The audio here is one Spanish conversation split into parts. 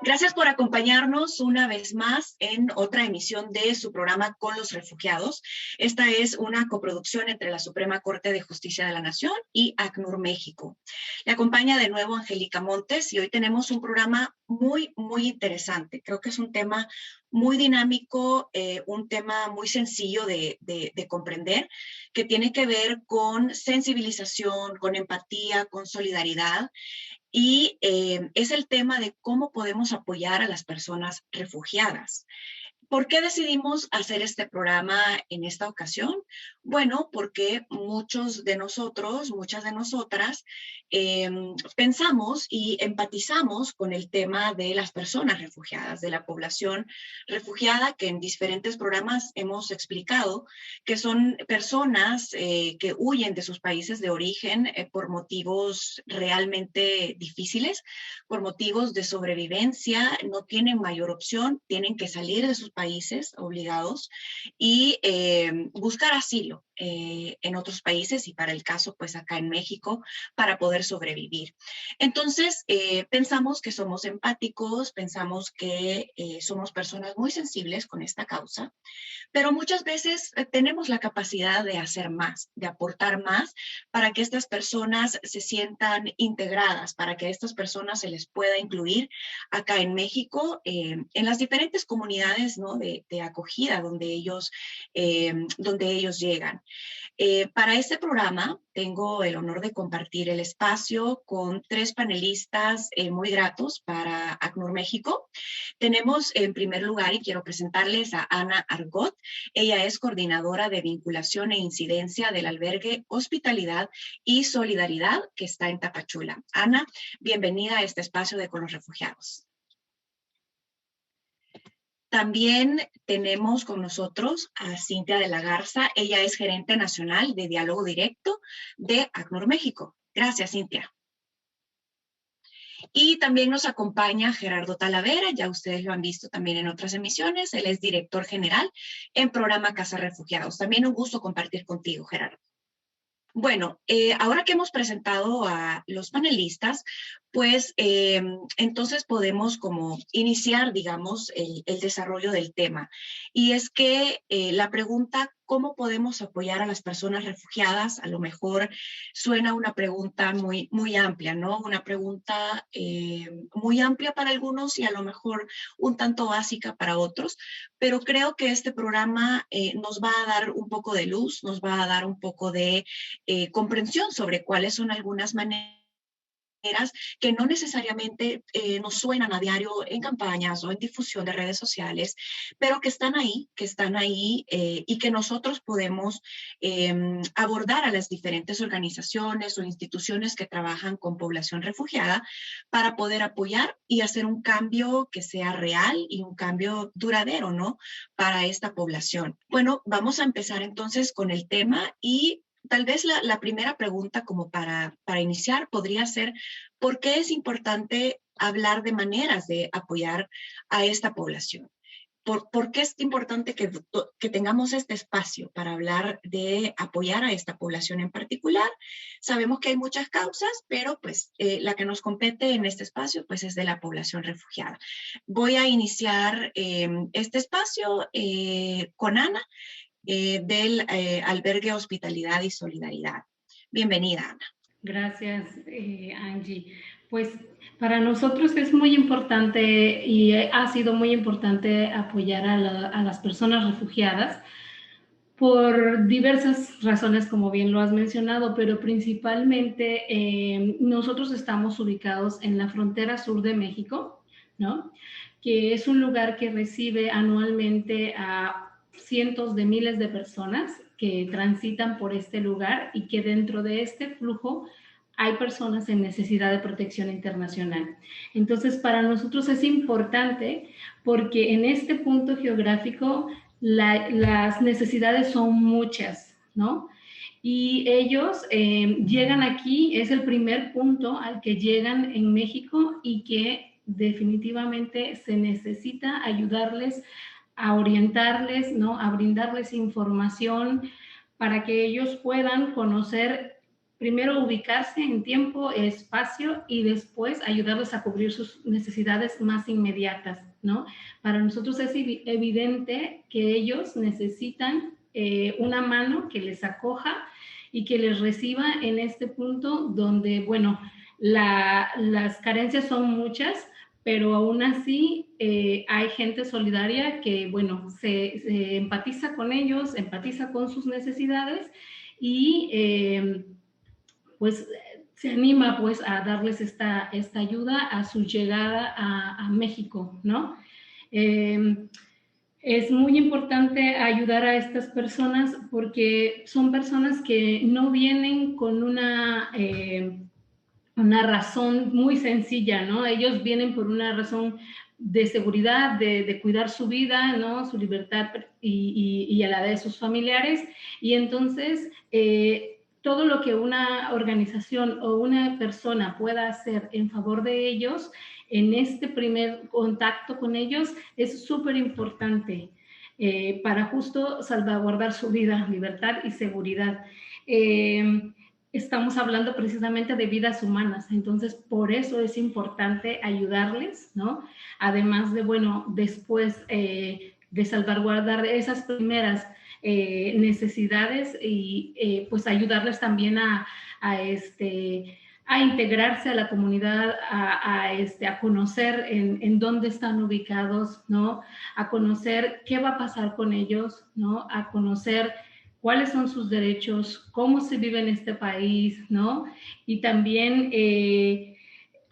Gracias por acompañarnos una vez más en otra emisión de su programa Con los Refugiados. Esta es una coproducción entre la Suprema Corte de Justicia de la Nación y ACNUR México. Le acompaña de nuevo Angélica Montes y hoy tenemos un programa muy interesante. Creo que es un tema muy dinámico, un tema muy sencillo de comprender, que tiene que ver con sensibilización, con empatía, con solidaridad. Y es el tema de cómo podemos apoyar a las personas refugiadas. ¿Por qué decidimos hacer este programa en esta ocasión? Bueno, porque muchos de nosotros, muchas de nosotras, pensamos y empatizamos con el tema de las personas refugiadas, de la población refugiada, que en diferentes programas hemos explicado que son personas que huyen de sus países de origen por motivos realmente difíciles, por motivos de sobrevivencia, no tienen mayor opción, tienen que salir de sus países obligados y buscar asilo en otros países y para el caso pues acá en México para poder sobrevivir. Entonces pensamos que somos empáticos, pensamos que somos personas muy sensibles con esta causa, pero muchas veces tenemos la capacidad de hacer más, de aportar más para que estas personas se sientan integradas, para que a estas personas se les pueda incluir acá en México, en las diferentes comunidades, ¿no?, de acogida donde ellos llegan. Para este programa tengo el honor de compartir el espacio con tres panelistas muy gratos para ACNUR México. Tenemos en primer lugar, y quiero presentarles a Ana Argot. Ella es coordinadora de vinculación e incidencia del albergue Hospitalidad y Solidaridad que está en Tapachula. Ana, bienvenida a este espacio de Con los Refugiados. También tenemos con nosotros a Cintia de la Garza. Ella es gerente nacional de diálogo directo de ACNUR México. Gracias, Cintia. Y también nos acompaña Gerardo Talavera, ya ustedes lo han visto también en otras emisiones. Él es director general en programa Casa Refugiados. También un gusto compartir contigo, Gerardo. Bueno, ahora que hemos presentado a los panelistas, pues entonces podemos como iniciar, digamos, el desarrollo del tema. Y es que la pregunta, ¿cómo podemos apoyar a las personas refugiadas? A lo mejor suena una pregunta muy amplia, ¿no? Una pregunta muy amplia para algunos y a lo mejor un tanto básica para otros, pero creo que este programa nos va a dar un poco de luz, nos va a dar un poco de comprensión sobre cuáles son algunas maneras que no necesariamente nos suenan a diario en campañas o en difusión de redes sociales, pero que están ahí y que nosotros podemos abordar a las diferentes organizaciones o instituciones que trabajan con población refugiada para poder apoyar y hacer un cambio que sea real y un cambio duradero, ¿no?, para esta población. Bueno, vamos a empezar entonces con el tema y tal vez la primera pregunta como para iniciar podría ser, ¿por qué es importante hablar de maneras de apoyar a esta población? ¿Por qué es importante que tengamos este espacio para hablar de apoyar a esta población en particular? Sabemos que hay muchas causas, pero pues la que nos compete en este espacio pues es de la población refugiada. Voy a iniciar este espacio con Ana, del albergue Hospitalidad y Solidaridad. Bienvenida, Ana. Gracias, Angie. Pues para nosotros es muy importante y ha sido muy importante apoyar a las personas refugiadas por diversas razones, como bien lo has mencionado, pero principalmente nosotros estamos ubicados en la frontera sur de México, ¿no?, que es un lugar que recibe anualmente a cientos de miles de personas que transitan por este lugar y que dentro de este flujo hay personas en necesidad de protección internacional. Entonces, para nosotros es importante porque en este punto geográfico las necesidades son muchas, ¿no? Y ellos llegan aquí, es el primer punto al que llegan en México y que definitivamente se necesita ayudarles a orientarles, ¿no?, a brindarles información para que ellos puedan conocer primero ubicarse en tiempo, espacio y después ayudarles a cubrir sus necesidades más inmediatas, ¿no? Para nosotros es evidente que ellos necesitan una mano que les acoja y que les reciba en este punto donde, bueno, las carencias son muchas, pero aún así hay gente solidaria que, bueno, se empatiza con ellos, empatiza con sus necesidades y pues se anima pues a darles esta ayuda a su llegada a México, ¿no? Es muy importante ayudar a estas personas porque son personas que no vienen con una razón muy sencilla, ¿no? Ellos vienen por una razón de seguridad, de cuidar su vida, ¿no? Su libertad y a la de sus familiares. Y entonces, todo lo que una organización o una persona pueda hacer en favor de ellos, en este primer contacto con ellos, es súper importante para justo salvaguardar su vida, libertad y seguridad. Estamos hablando precisamente de vidas humanas, entonces por eso es importante ayudarles, ¿no? Además de, bueno, después de salvaguardar esas primeras necesidades y pues ayudarles también a integrarse a la comunidad, a conocer en dónde están ubicados, ¿no? A conocer qué va a pasar con ellos, ¿no? A conocer cuáles son sus derechos, cómo se vive en este país, ¿no? Y también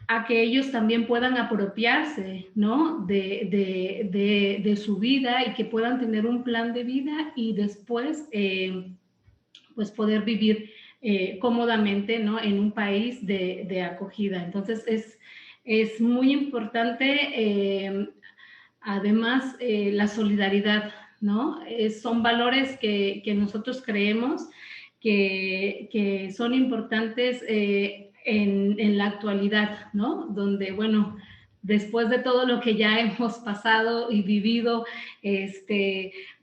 a que ellos también puedan apropiarse, ¿no? De su vida y que puedan tener un plan de vida y después, pues, poder vivir cómodamente, ¿no? En un país de acogida. Entonces, es muy importante, además, la solidaridad, ¿no? Son valores que nosotros creemos que son importantes en la actualidad, ¿no? Donde, bueno, después de todo lo que ya hemos pasado y vivido,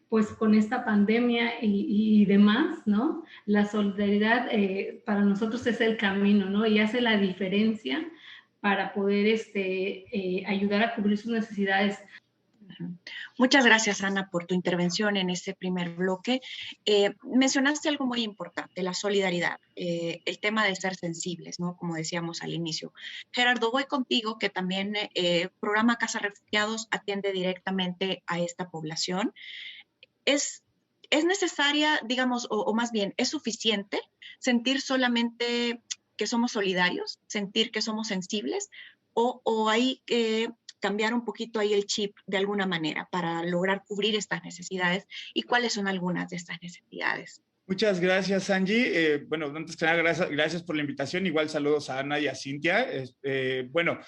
pues con esta pandemia y demás, ¿no? La solidaridad para nosotros es el camino, ¿no? Y hace la diferencia para poder ayudar a cubrir sus necesidades. Muchas gracias, Ana, por tu intervención en este primer bloque. Mencionaste algo muy importante, la solidaridad, el tema de ser sensibles, ¿no? Como decíamos al inicio. Gerardo, voy contigo, que también programa Casa Refugiados atiende directamente a esta población. ¿Es necesaria, digamos, o más bien, es suficiente sentir solamente que somos solidarios, sentir que somos sensibles, o hay que cambiar un poquito ahí el chip de alguna manera para lograr cubrir estas necesidades? ¿Y cuáles son algunas de estas necesidades? Muchas gracias, Angie. Bueno, antes que nada, gracias por la invitación. Igual saludos a Ana y a Cintia. Bueno,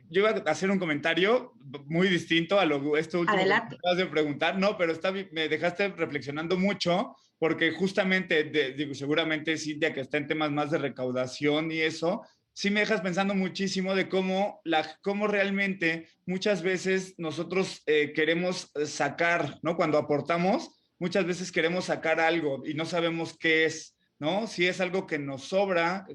yo iba a hacer un comentario muy distinto a esto último que me acabas de preguntar. No, pero me dejaste reflexionando mucho porque justamente, digo, seguramente Cintia, que está en temas más de recaudación y eso, sí me dejas pensando muchísimo de cómo realmente muchas veces nosotros queremos sacar, ¿no? Cuando aportamos, muchas veces queremos sacar algo y no sabemos qué es, ¿no? Si es algo que nos sobra,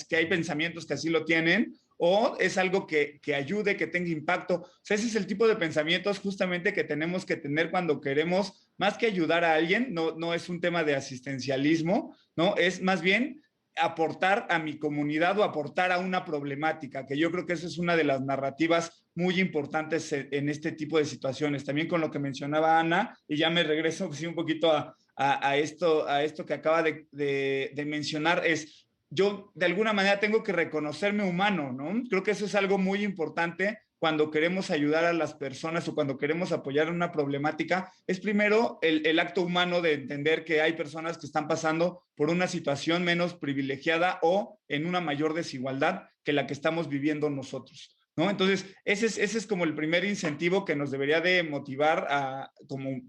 que hay pensamientos que así lo tienen, o es algo que ayude, que tenga impacto. O sea, ese es el tipo de pensamientos justamente que tenemos que tener cuando queremos, más que ayudar a alguien, no es un tema de asistencialismo, ¿no? Es más bien aportar a mi comunidad o aportar a una problemática, que yo creo que esa es una de las narrativas muy importantes en este tipo de situaciones. También con lo que mencionaba Ana, y ya me regreso sí, un poquito a esto que acaba de mencionar, es yo de alguna manera tengo que reconocerme humano, ¿no? Creo que eso es algo muy importante cuando queremos ayudar a las personas o cuando queremos apoyar una problemática, es primero el acto humano de entender que hay personas que están pasando por una situación menos privilegiada o en una mayor desigualdad que la que estamos viviendo nosotros, ¿no? Entonces, ese es como el primer incentivo que nos debería de motivar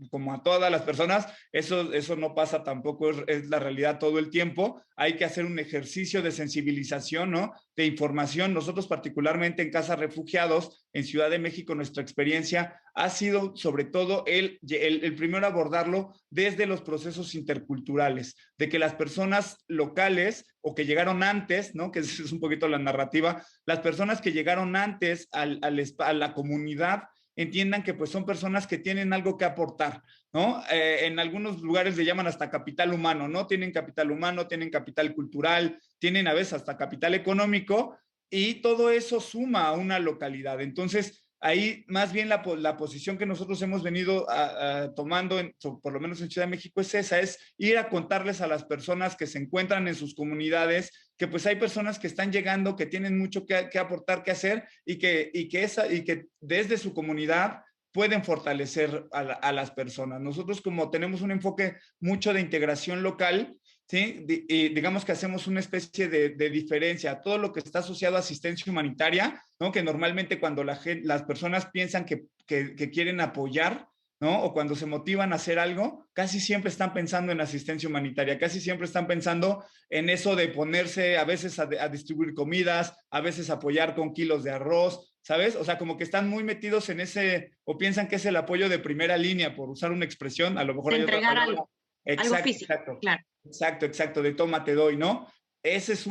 como a todas las personas. Eso no pasa tampoco, es la realidad todo el tiempo. Hay que hacer un ejercicio de sensibilización, ¿no? De información. Nosotros particularmente en Casa Refugiados, en Ciudad de México, nuestra experiencia ha sido sobre todo el primero abordarlo desde los procesos interculturales, de que las personas locales o que llegaron antes, ¿no? Que es un poquito la narrativa, las personas que llegaron antes a la comunidad entiendan que pues son personas que tienen algo que aportar, ¿no? En algunos lugares le llaman hasta capital humano, ¿no? Tienen capital humano, tienen capital cultural, tienen a veces hasta capital económico, y todo eso suma a una localidad. Entonces, ahí más bien la posición que nosotros hemos venido tomando, por lo menos en Ciudad de México, es esa, es ir a contarles a las personas que se encuentran en sus comunidades que pues hay personas que están llegando, que tienen mucho que aportar, que hacer, y que desde su comunidad pueden fortalecer a las personas. Nosotros, como tenemos un enfoque mucho de integración local, ¿sí? Y digamos que hacemos una especie de diferencia. Todo lo que está asociado a asistencia humanitaria, ¿no? Que normalmente cuando las personas piensan que quieren apoyar, ¿no? O cuando se motivan a hacer algo, casi siempre están pensando en asistencia humanitaria, casi siempre están pensando en eso de ponerse a veces a distribuir comidas, a veces apoyar con kilos de arroz, ¿sabes? O sea, como que están muy metidos en ese, o piensan que es el apoyo de primera línea, por usar una expresión, a lo mejor hay entregar otra. Algo físico, Exacto, claro. Exacto, de toma, te doy, ¿no? Ese es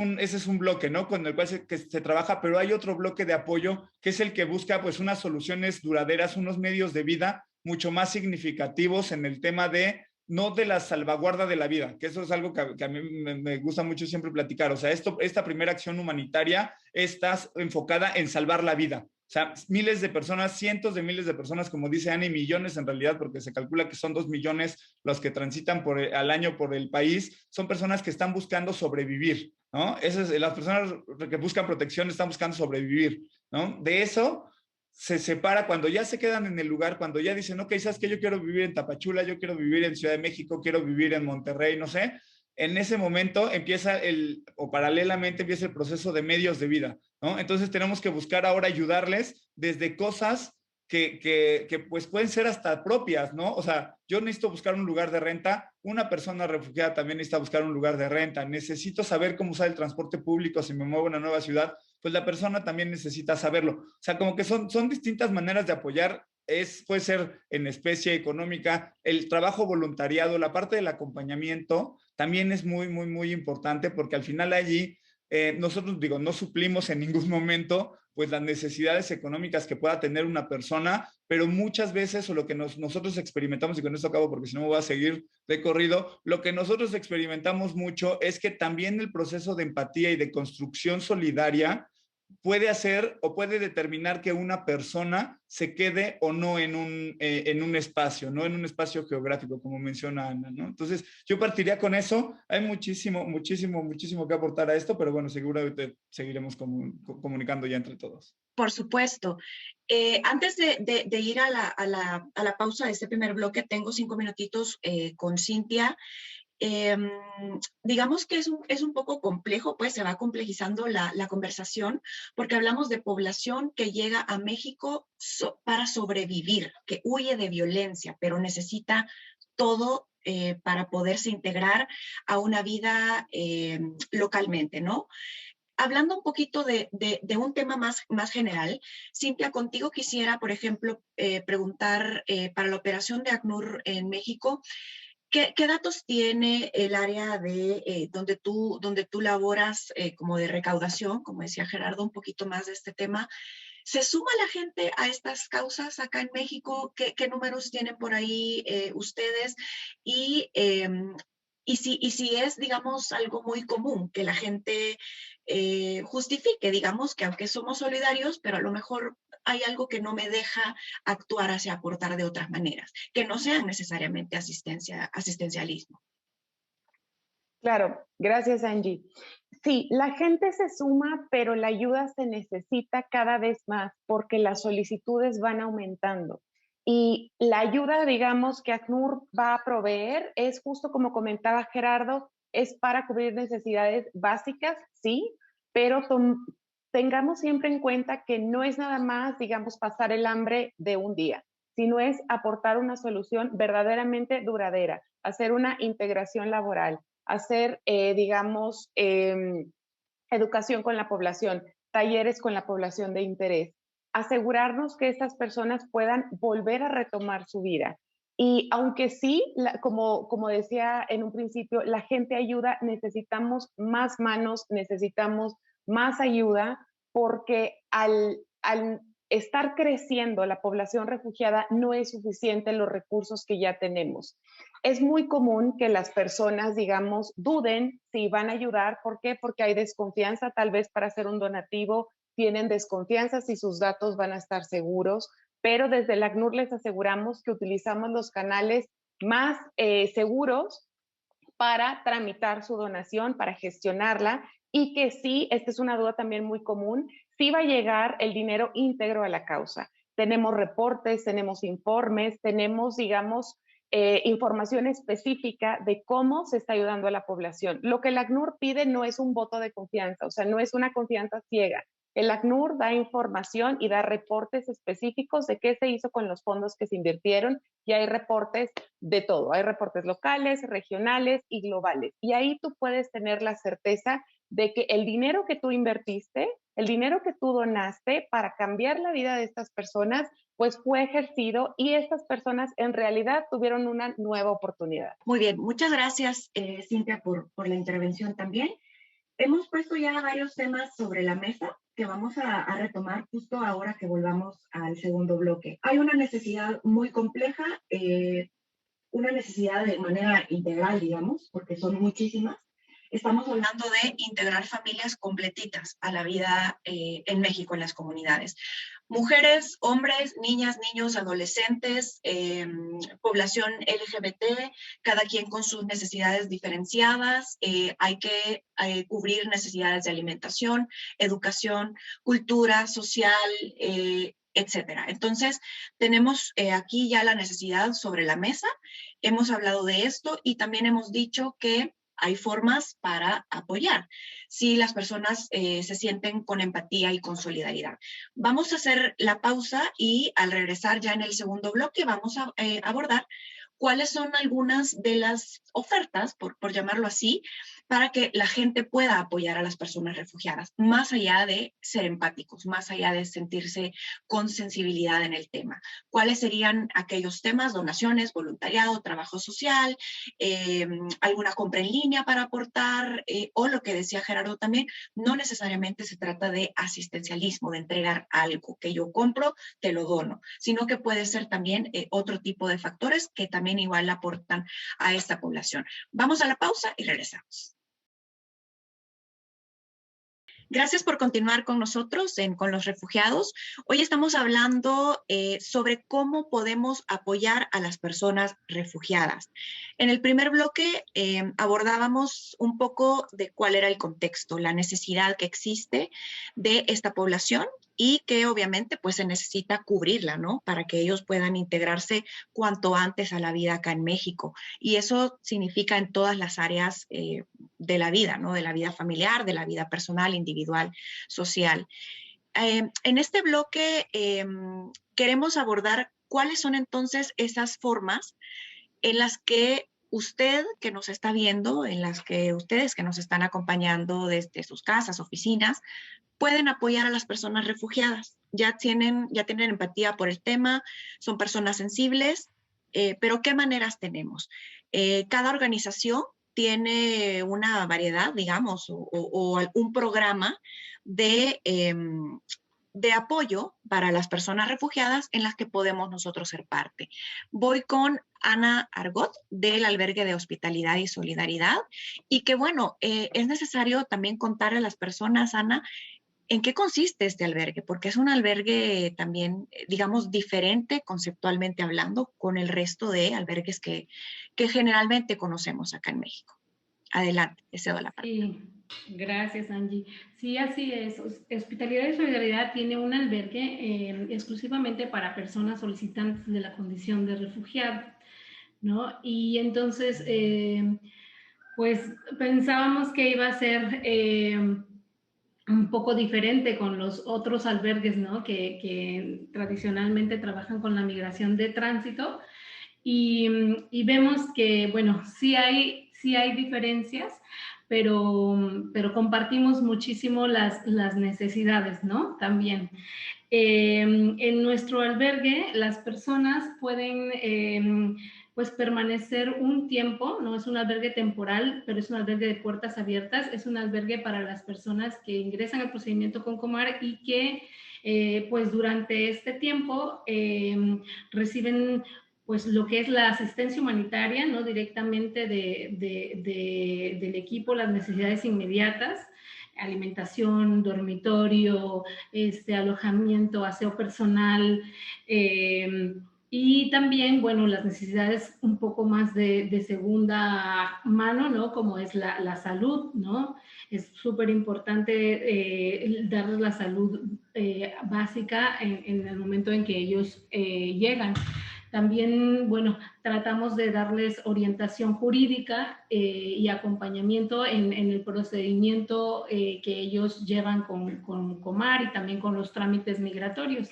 un bloque, ¿no? Con el cual se trabaja, pero hay otro bloque de apoyo que es el que busca pues unas soluciones duraderas, unos medios de vida mucho más significativos en el tema de, no de la salvaguarda de la vida, que eso es algo que a mí me gusta mucho siempre platicar. O sea, esta primera acción humanitaria está enfocada en salvar la vida. O sea, miles de personas, cientos de miles de personas, como dice Ani, millones en realidad, porque se calcula que son 2 millones los que transitan al año por el país, son personas que están buscando sobrevivir, ¿no? Las personas que buscan protección están buscando sobrevivir, ¿no? De eso se separa cuando ya se quedan en el lugar, cuando ya dicen, ok, ¿sabes qué? Yo quiero vivir en Tapachula, yo quiero vivir en Ciudad de México, quiero vivir en Monterrey, no sé. En ese momento empieza o paralelamente empieza el proceso de medios de vida, ¿no? Entonces tenemos que buscar ahora ayudarles desde cosas que pues pueden ser hasta propias, ¿no? O sea, yo necesito buscar un lugar de renta, una persona refugiada también necesita buscar un lugar de renta, necesito saber cómo usar el transporte público si me muevo a una nueva ciudad, pues la persona también necesita saberlo. O sea, como que son distintas maneras de apoyar. Puede ser en especie económica, el trabajo voluntariado, la parte del acompañamiento también es muy, muy, muy importante, porque al final allí nosotros, no suplimos en ningún momento pues las necesidades económicas que pueda tener una persona, pero muchas veces, o lo que nosotros experimentamos, y con esto acabo porque si no me voy a seguir de corrido, lo que nosotros experimentamos mucho es que también el proceso de empatía y de construcción solidaria puede hacer o puede determinar que una persona se quede o no en un espacio, no en un espacio geográfico, como menciona Ana, ¿no? Entonces, yo partiría con eso. Hay muchísimo que aportar a esto, pero bueno, seguramente seguiremos comunicando ya entre todos. Por supuesto. Antes de ir a la pausa de este primer bloque, tengo 5 minutitos con Cintia. Digamos que es un poco complejo, pues se va complejizando la conversación, porque hablamos de población que llega a México para sobrevivir, que huye de violencia, pero necesita todo para poderse integrar a una vida localmente, ¿no? Hablando un poquito de un tema más general, Cintia, contigo quisiera, por ejemplo, preguntar para la operación de ACNUR en México, ¿qué datos tiene el área de donde tú laboras como de recaudación? Como decía Gerardo, un poquito más de este tema. ¿Se suma la gente a estas causas acá en México? ¿Qué números tienen por ahí ustedes? Y si es, digamos, algo muy común que la gente justifique, digamos, que aunque somos solidarios, pero a lo mejor hay algo que no me deja actuar hacia aportar de otras maneras, que no sean necesariamente asistencialismo. Claro, gracias Angie. Sí, la gente se suma, pero la ayuda se necesita cada vez más porque las solicitudes van aumentando. Y la ayuda, digamos, que ACNUR va a proveer es justo como comentaba Gerardo, es para cubrir necesidades básicas, sí, pero tengamos siempre en cuenta que no es nada más, digamos, pasar el hambre de un día, sino es aportar una solución verdaderamente duradera, hacer una integración laboral, hacer, digamos, educación con la población, talleres con la población de interés, asegurarnos que estas personas puedan volver a retomar su vida. Y aunque sí, como decía en un principio, la gente ayuda, necesitamos más manos, necesitamos más ayuda, porque al estar creciendo la población refugiada no es suficiente los recursos que ya tenemos. Es muy común que las personas, digamos, duden si van a ayudar. ¿Por qué? Porque hay desconfianza tal vez para hacer un donativo, tienen desconfianza si sus datos van a estar seguros, pero desde el ACNUR les aseguramos que utilizamos los canales más seguros para tramitar su donación, para gestionarla, y que sí, esta es una duda también muy común, sí va a llegar el dinero íntegro a la causa. Tenemos reportes, tenemos informes, tenemos, digamos, información específica de cómo se está ayudando a la población. Lo que el ACNUR pide no es un voto de confianza, o sea, no es una confianza ciega. El ACNUR da información y da reportes específicos de qué se hizo con los fondos que se invirtieron, y hay reportes de todo. Hay reportes locales, regionales y globales. Y ahí tú puedes tener la certeza de que el dinero que tú invertiste, el dinero que tú donaste para cambiar la vida de estas personas, pues fue ejercido y estas personas en realidad tuvieron una nueva oportunidad. Muy bien, muchas gracias, Cintia, por la intervención también. Hemos puesto ya varios temas sobre la mesa que vamos a retomar justo ahora que volvamos al segundo bloque. Hay una necesidad muy compleja, una necesidad de manera integral, digamos, porque son muchísimas. Estamos hablando de integrar familias completitas a la vida en México, en las comunidades. Mujeres, hombres, niñas, niños, adolescentes, población LGBT, cada quien con sus necesidades diferenciadas. Hay que cubrir necesidades de alimentación, educación, cultura, social, etcétera. Entonces, tenemos aquí ya la necesidad sobre la mesa. Hemos hablado de esto y también hemos dicho que hay formas para apoyar si las personas se sienten con empatía y con solidaridad. Vamos a hacer la pausa y al regresar ya en el segundo bloque vamos a abordar cuáles son algunas de las ofertas, por llamarlo así, para que la gente pueda apoyar a las personas refugiadas, más allá de ser empáticos, más allá de sentirse con sensibilidad en el tema. ¿Cuáles serían aquellos temas? Donaciones, voluntariado, trabajo social, alguna compra en línea para aportar, o lo que decía Gerardo también, no necesariamente se trata de asistencialismo, de entregar algo que yo compro, te lo dono, sino que puede ser también otro tipo de factores que también igual aportan a esta población. Vamos a la pausa y regresamos. Gracias por continuar con nosotros Con los Refugiados. Hoy estamos hablando sobre cómo podemos apoyar a las personas refugiadas. En el primer bloque abordábamos un poco de cuál era el contexto, la necesidad que existe de esta población y que obviamente pues se necesita cubrirla, ¿no? Para que ellos puedan integrarse cuanto antes a la vida acá en México. Y eso significa en todas las áreas de la vida, ¿no? De la vida familiar, de la vida personal, individual, social. En este bloque queremos abordar cuáles son entonces esas formas en las que usted que nos está viendo, en las que ustedes que nos están acompañando desde sus casas, oficinas, pueden apoyar a las personas refugiadas. Ya tienen empatía por el tema, son personas sensibles, pero ¿qué maneras tenemos? Cada organización tiene una variedad, digamos, o un programa de apoyo para las personas refugiadas en las que podemos nosotros ser parte. Voy con Ana Argot del Albergue de Hospitalidad y Solidaridad y que bueno, es necesario también contarle a las personas, Ana, ¿en qué consiste este albergue? Porque es un albergue también, digamos, diferente conceptualmente hablando con el resto de albergues que generalmente conocemos acá en México. Adelante, te cedo la palabra. Sí, gracias, Angie. Sí, así es. Hospitalidad y Solidaridad tiene un albergue exclusivamente para personas solicitantes de la condición de refugiado, ¿no? Y entonces, pues pensábamos que iba a ser un poco diferente con los otros albergues, ¿no? Que tradicionalmente trabajan con la migración de tránsito y vemos que, bueno, sí hay diferencias, pero compartimos muchísimo las necesidades, ¿no? También. En nuestro albergue las personas pueden pues permanecer un tiempo, no es un albergue temporal, pero es un albergue de puertas abiertas, es un albergue para las personas que ingresan al procedimiento con Comar y que pues durante este tiempo reciben pues lo que es la asistencia humanitaria, ¿no? Directamente del equipo, las necesidades inmediatas, alimentación, dormitorio, alojamiento, aseo personal, y también, bueno, las necesidades un poco más de segunda mano, ¿no? Como es la salud, ¿no? Es súper importante darles la salud básica en el momento en que ellos llegan. También, bueno, tratamos de darles orientación jurídica y acompañamiento en el procedimiento que ellos llevan con Comar y también con los trámites migratorios.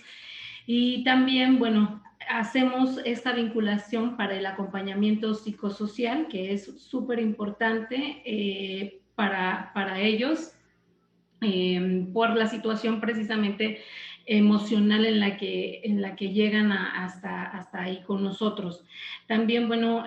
Y también, bueno, hacemos esta vinculación para el acompañamiento psicosocial, que es súper importante para ellos, por la situación precisamente emocional en la que llegan hasta ahí con nosotros. También, bueno,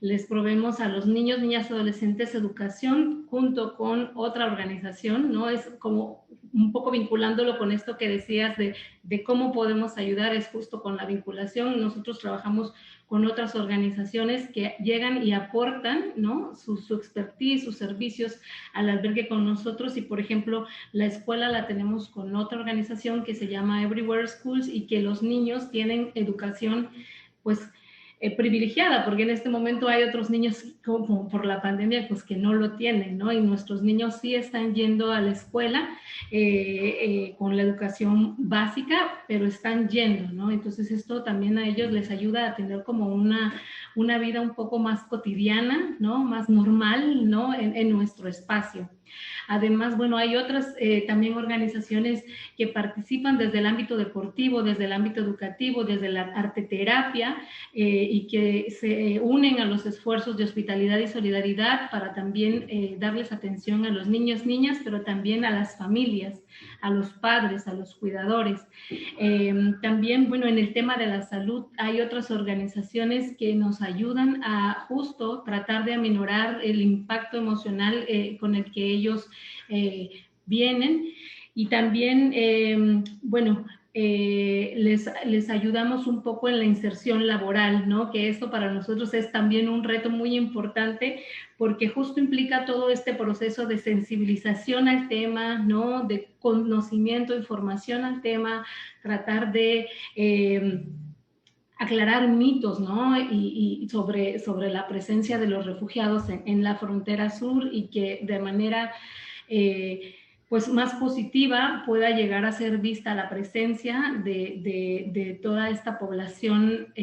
les proveemos a los niños, niñas, adolescentes educación junto con otra organización, ¿no? Es como un poco vinculándolo con esto que decías de cómo podemos ayudar, es justo con la vinculación. Nosotros trabajamos con otras organizaciones que llegan y aportan, ¿no? Su expertise, sus servicios al albergue con nosotros. Y, por ejemplo, la escuela la tenemos con otra organización que se llama Everywhere Schools y que los niños tienen educación, pues, privilegiada, porque en este momento hay otros niños como por la pandemia pues que no lo tienen, ¿no? Y nuestros niños sí están yendo a la escuela con la educación básica, pero están yendo, ¿no? Entonces esto también a ellos les ayuda a tener como una vida un poco más cotidiana, ¿no? Más normal, ¿no? En nuestro espacio. Además, bueno, hay otras también organizaciones que participan desde el ámbito deportivo, desde el ámbito educativo, desde la arteterapia y que se unen a los esfuerzos de hospitalidad y solidaridad para también darles atención a los niños, niñas, pero también a las familias, a los padres, a los cuidadores. También, bueno, en el tema de la salud hay otras organizaciones que nos ayudan a justo tratar de aminorar el impacto emocional con el que ellos vienen. Y también, bueno, les ayudamos un poco en la inserción laboral, ¿no? Que esto para nosotros es también un reto muy importante porque justo implica todo este proceso de sensibilización al tema, ¿no? De conocimiento, información al tema, tratar de aclarar mitos, ¿no? Y sobre la presencia de los refugiados en la frontera sur y que de manera pues más positiva pueda llegar a ser vista la presencia de toda esta población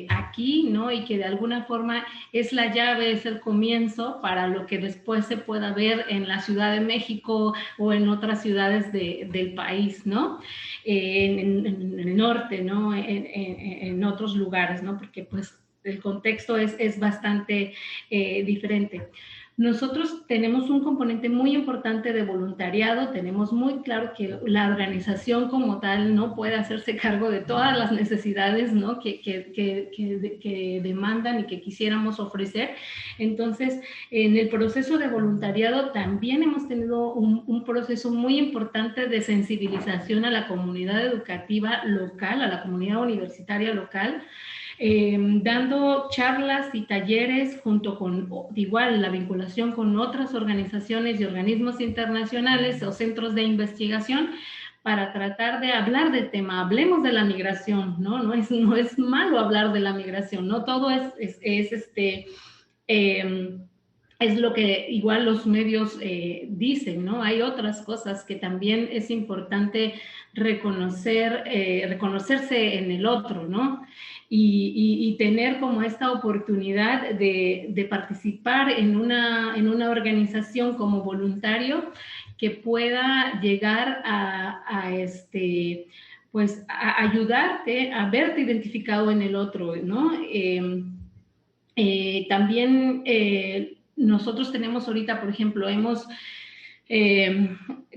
aquí, ¿no? Y que de alguna forma es la llave, es el comienzo para lo que después se pueda ver en la Ciudad de México o en otras ciudades del país, ¿no? En el norte, ¿no? En otros lugares, ¿no? Porque pues el contexto es bastante diferente. Nosotros tenemos un componente muy importante de voluntariado, tenemos muy claro que la organización como tal no puede hacerse cargo de todas las necesidades, ¿no? que demandan y que quisiéramos ofrecer. Entonces, en el proceso de voluntariado también hemos tenido un proceso muy importante de sensibilización a la comunidad educativa local, a la comunidad universitaria local, dando charlas y talleres junto con igual la vinculación con otras organizaciones y organismos internacionales o centros de investigación para tratar de hablar del tema. Hablemos de la migración, ¿no? No es malo hablar de la migración, no todo es lo que igual los medios dicen, ¿no? Hay otras cosas que también es importante reconocerse en el otro, ¿no? Y tener como esta oportunidad de participar en una organización como voluntario que pueda llegar pues a ayudarte a verte identificado en el otro, ¿no? También nosotros tenemos ahorita, por ejemplo, hemos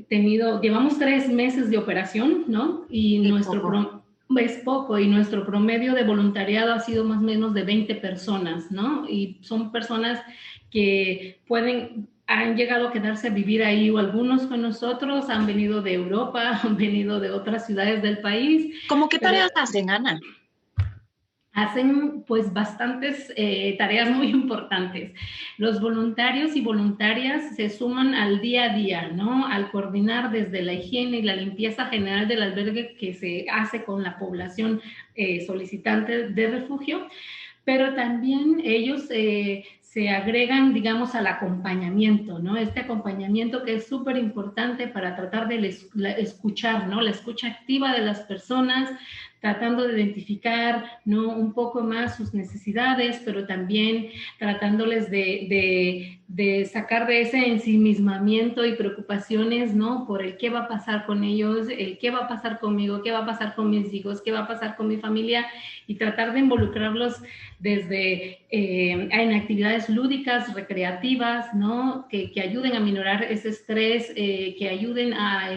llevamos 3 meses de operación, ¿no? Y es poco, y nuestro promedio de voluntariado ha sido más o menos de 20 personas, ¿no? Y son personas que han llegado a quedarse a vivir ahí, o algunos con nosotros han venido de Europa, han venido de otras ciudades del país. ¿Cómo qué tareas hacen, Ana? Hacen pues bastantes tareas muy importantes. Los voluntarios y voluntarias se suman al día a día, ¿no? Al coordinar desde la higiene y la limpieza general del albergue que se hace con la población solicitante de refugio, pero también ellos se agregan, digamos, al acompañamiento, ¿no? Este acompañamiento que es súper importante para tratar de escuchar, ¿no? La escucha activa de las personas, tratando de identificar, ¿no? Un poco más sus necesidades, pero también tratándoles de sacar de ese ensimismamiento y preocupaciones, ¿no? Por el qué va a pasar con ellos, el qué va a pasar conmigo, qué va a pasar con mis hijos, qué va a pasar con mi familia, y tratar de involucrarlos desde en actividades lúdicas, recreativas, ¿no? Que ayuden a minorar ese estrés, que ayuden a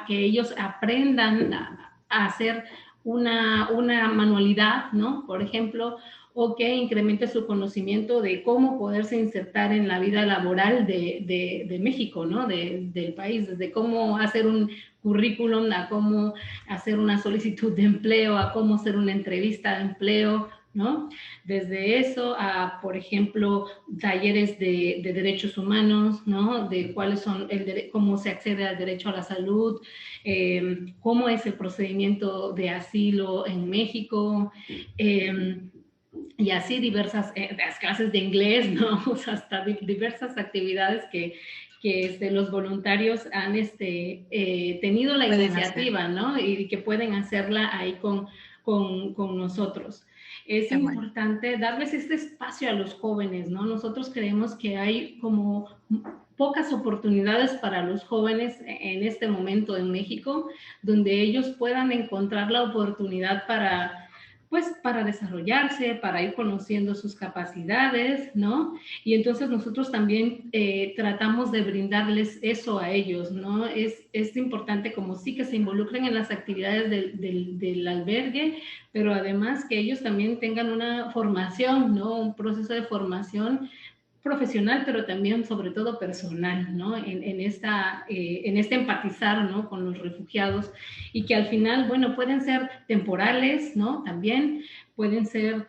que ellos aprendan a hacer una manualidad, ¿no? Por ejemplo, o que incremente su conocimiento de cómo poderse insertar en la vida laboral de México, ¿no? Del país, desde cómo hacer un currículum, a cómo hacer una solicitud de empleo, a cómo hacer una entrevista de empleo, ¿no? Desde eso a, por ejemplo, talleres de derechos humanos, ¿no? De cuáles son, cómo se accede al derecho a la salud, cómo es el procedimiento de asilo en México, y así diversas las clases de inglés, ¿no? O sea, hasta diversas actividades que los voluntarios han tenido la iniciativa, ¿no? Y que pueden hacerla ahí con nosotros. Es importante darles este espacio a los jóvenes, ¿no? Nosotros creemos que hay como pocas oportunidades para los jóvenes en este momento en México, donde ellos puedan encontrar la oportunidad para desarrollarse, para ir conociendo sus capacidades, ¿no? Y entonces nosotros también tratamos de brindarles eso a ellos, ¿no? Es importante como sí que se involucren en las actividades del albergue, pero además que ellos también tengan una formación, ¿no? Un proceso de formación profesional, pero también sobre todo personal, ¿no? En este empatizar, ¿no? Con los refugiados, y que al final, bueno, pueden ser temporales, ¿no? También pueden ser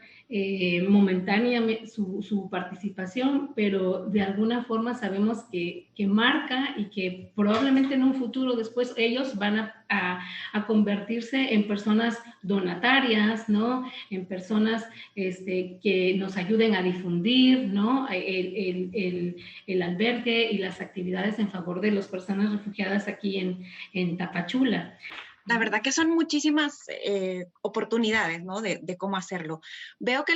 momentánea su participación, pero de alguna forma sabemos que marca, y que probablemente en un futuro después ellos van a convertirse en personas donatarias, ¿no? En personas que nos ayuden a difundir, ¿no? El albergue y las actividades en favor de las personas refugiadas aquí en Tapachula. La verdad que son muchísimas oportunidades, ¿no? De cómo hacerlo. Veo que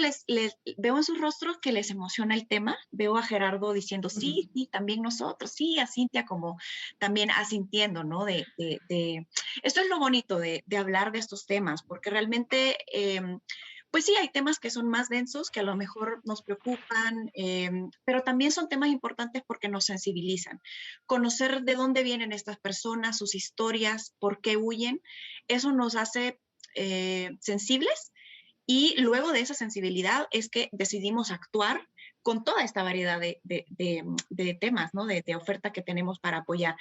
veo en sus rostros que les emociona el tema. Veo a Gerardo diciendo, sí, sí, también nosotros, sí, a Cintia como también asintiendo, ¿no? Esto es lo bonito de hablar de estos temas, porque realmente... pues sí, hay temas que son más densos, que a lo mejor nos preocupan, pero también son temas importantes porque nos sensibilizan. Conocer de dónde vienen estas personas, sus historias, por qué huyen, eso nos hace sensibles, y luego de esa sensibilidad es que decidimos actuar con toda esta variedad de temas, ¿no? De oferta que tenemos para apoyar.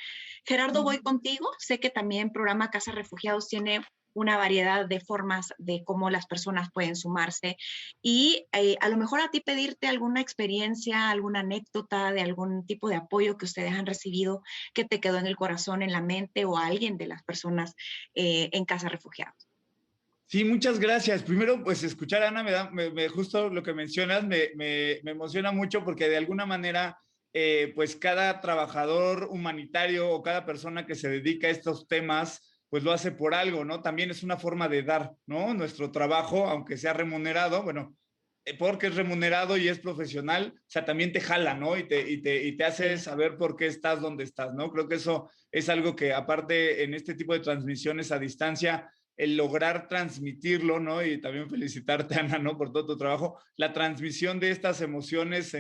Gerardo, voy contigo. Sé que también el programa Casa Refugiados tiene una variedad de formas de cómo las personas pueden sumarse, y a lo mejor a ti pedirte alguna experiencia, alguna anécdota de algún tipo de apoyo que ustedes han recibido que te quedó en el corazón, en la mente, o a alguien de las personas en Casa Refugiados. Sí, muchas gracias. Primero, pues escuchar a Ana, justo lo que mencionas me emociona mucho, porque de alguna manera, pues cada trabajador humanitario o cada persona que se dedica a estos temas, pues lo hace por algo, ¿no? También es una forma de dar, ¿no? Nuestro trabajo, aunque sea remunerado, bueno, porque es remunerado y es profesional, o sea, también te jala, ¿no? Y te hace saber por qué estás donde estás, ¿no? Creo que eso es algo que, aparte, en este tipo de transmisiones a distancia, el lograr transmitirlo, ¿no? Y también felicitarte, Ana, ¿no? Por todo tu trabajo. La transmisión de estas emociones,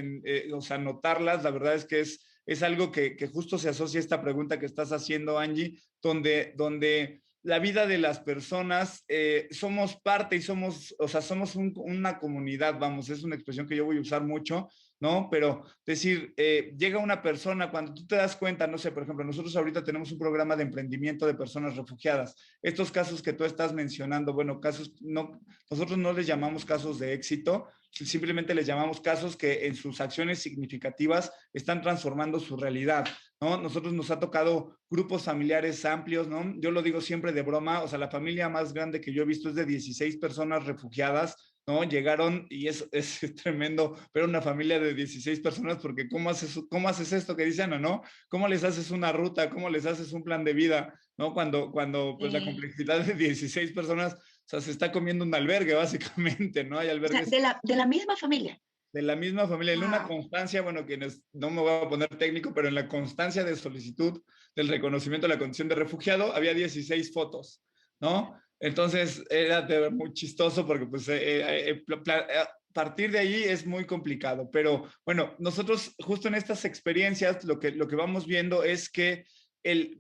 o sea, notarlas, la verdad es que es algo que justo se asocia a esta pregunta que estás haciendo, Angie, donde la vida de las personas, somos parte y somos, o sea, somos una comunidad, vamos, es una expresión que yo voy a usar mucho, ¿no? Pero decir, llega una persona, cuando tú te das cuenta, no sé, por ejemplo, nosotros ahorita tenemos un programa de emprendimiento de personas refugiadas. Estos casos que tú estás mencionando, bueno, casos, no, nosotros no les llamamos casos de éxito, simplemente les llamamos casos que en sus acciones significativas están transformando su realidad, ¿no? Nosotros nos ha tocado grupos familiares amplios, ¿no? Yo lo digo siempre de broma, o sea, la familia más grande que yo he visto es de 16 personas refugiadas, ¿no? Llegaron y es tremendo ver una familia de 16 personas porque ¿cómo haces esto que dicen o no? ¿Cómo les haces una ruta? ¿Cómo les haces un plan de vida? ¿No? Cuando pues la complejidad de 16 personas, o sea, se está comiendo un albergue básicamente, ¿no? Hay albergues. O sea, de la misma familia. De la misma familia, en una constancia, bueno, no me voy a poner técnico, pero en la constancia de solicitud del reconocimiento de la condición de refugiado había 16 fotos, ¿no? Entonces era muy chistoso porque pues a partir de ahí es muy complicado, pero bueno, nosotros justo en estas experiencias lo que vamos viendo es que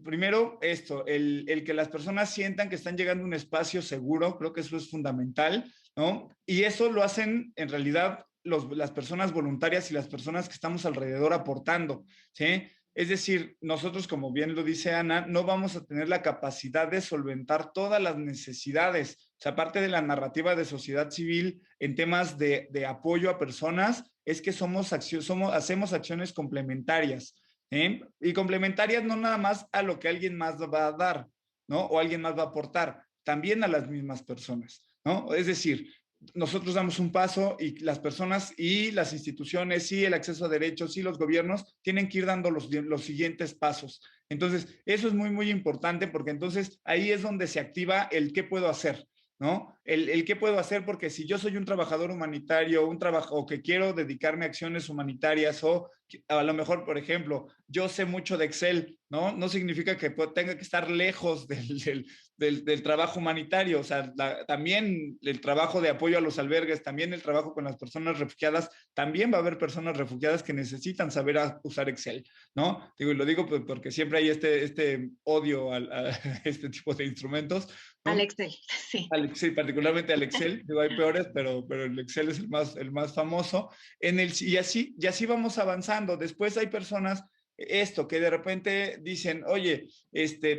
primero el que las personas sientan que están llegando a un espacio seguro, creo que eso es fundamental, ¿no? Y eso lo hacen en realidad las personas voluntarias y las personas que estamos alrededor aportando, ¿sí? Es decir, nosotros, como bien lo dice Ana, no vamos a tener la capacidad de solventar todas las necesidades. O sea, aparte de la narrativa de sociedad civil en temas de apoyo a personas, es que hacemos acciones complementarias, ¿sí? Y complementarias no nada más a lo que alguien más va a dar, ¿no? O alguien más va a aportar, también a las mismas personas, ¿no? Es decir, nosotros damos un paso y las personas y las instituciones y el acceso a derechos y los gobiernos tienen que ir dando los siguientes pasos. Entonces, eso es muy, muy importante porque entonces ahí es donde se activa el qué puedo hacer, ¿no? El qué puedo hacer, porque si yo soy un trabajador humanitario, o que quiero dedicarme a acciones humanitarias, o a lo mejor, por ejemplo, yo sé mucho de Excel, ¿no? No significa que tenga que estar lejos del trabajo humanitario, o sea, también el trabajo de apoyo a los albergues, también el trabajo con las personas refugiadas, también va a haber personas refugiadas que necesitan saber usar Excel, ¿no? Digo, y lo digo porque siempre hay este odio a este tipo de instrumentos, ¿no? Al Excel, sí. Sí, particularmente al Excel, digo, hay peores, pero el Excel es el más famoso. Y así vamos avanzando. Después hay personas, que de repente dicen, oye,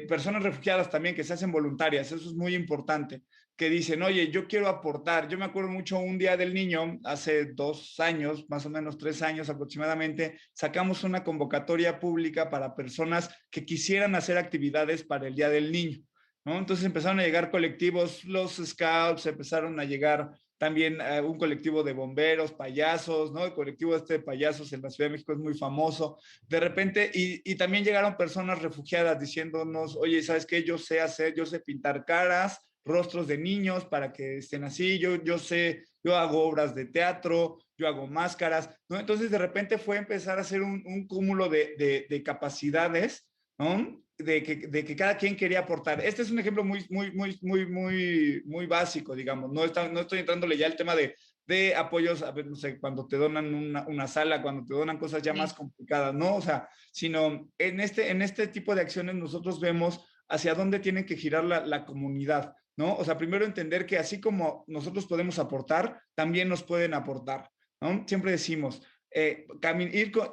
personas refugiadas también que se hacen voluntarias, eso es muy importante, que dicen, oye, yo quiero aportar. Yo me acuerdo mucho un Día del Niño, hace 2 años, más o menos 3 años aproximadamente, sacamos una convocatoria pública para personas que quisieran hacer actividades para el Día del Niño, ¿no? Entonces empezaron a llegar colectivos, los scouts, empezaron a llegar también un colectivo de bomberos, payasos, ¿no? El colectivo de payasos en la Ciudad de México es muy famoso. De repente, y también llegaron personas refugiadas diciéndonos, oye, ¿sabes qué? Yo sé pintar caras, rostros de niños para que estén así, yo hago obras de teatro, yo hago máscaras, ¿no? Entonces de repente fue empezar a hacer un cúmulo de capacidades, ¿no? De que cada quien quería aportar. Este es un ejemplo muy básico, digamos. No estoy entrándole ya al tema de apoyos, a ver, no sé, cuando te donan una sala, cuando te donan cosas ya más complicadas, ¿no? O sea, sino en este tipo de acciones nosotros vemos hacia dónde tiene que girar la comunidad, ¿no? O sea, primero entender que así como nosotros podemos aportar, también nos pueden aportar, ¿no? Siempre decimos,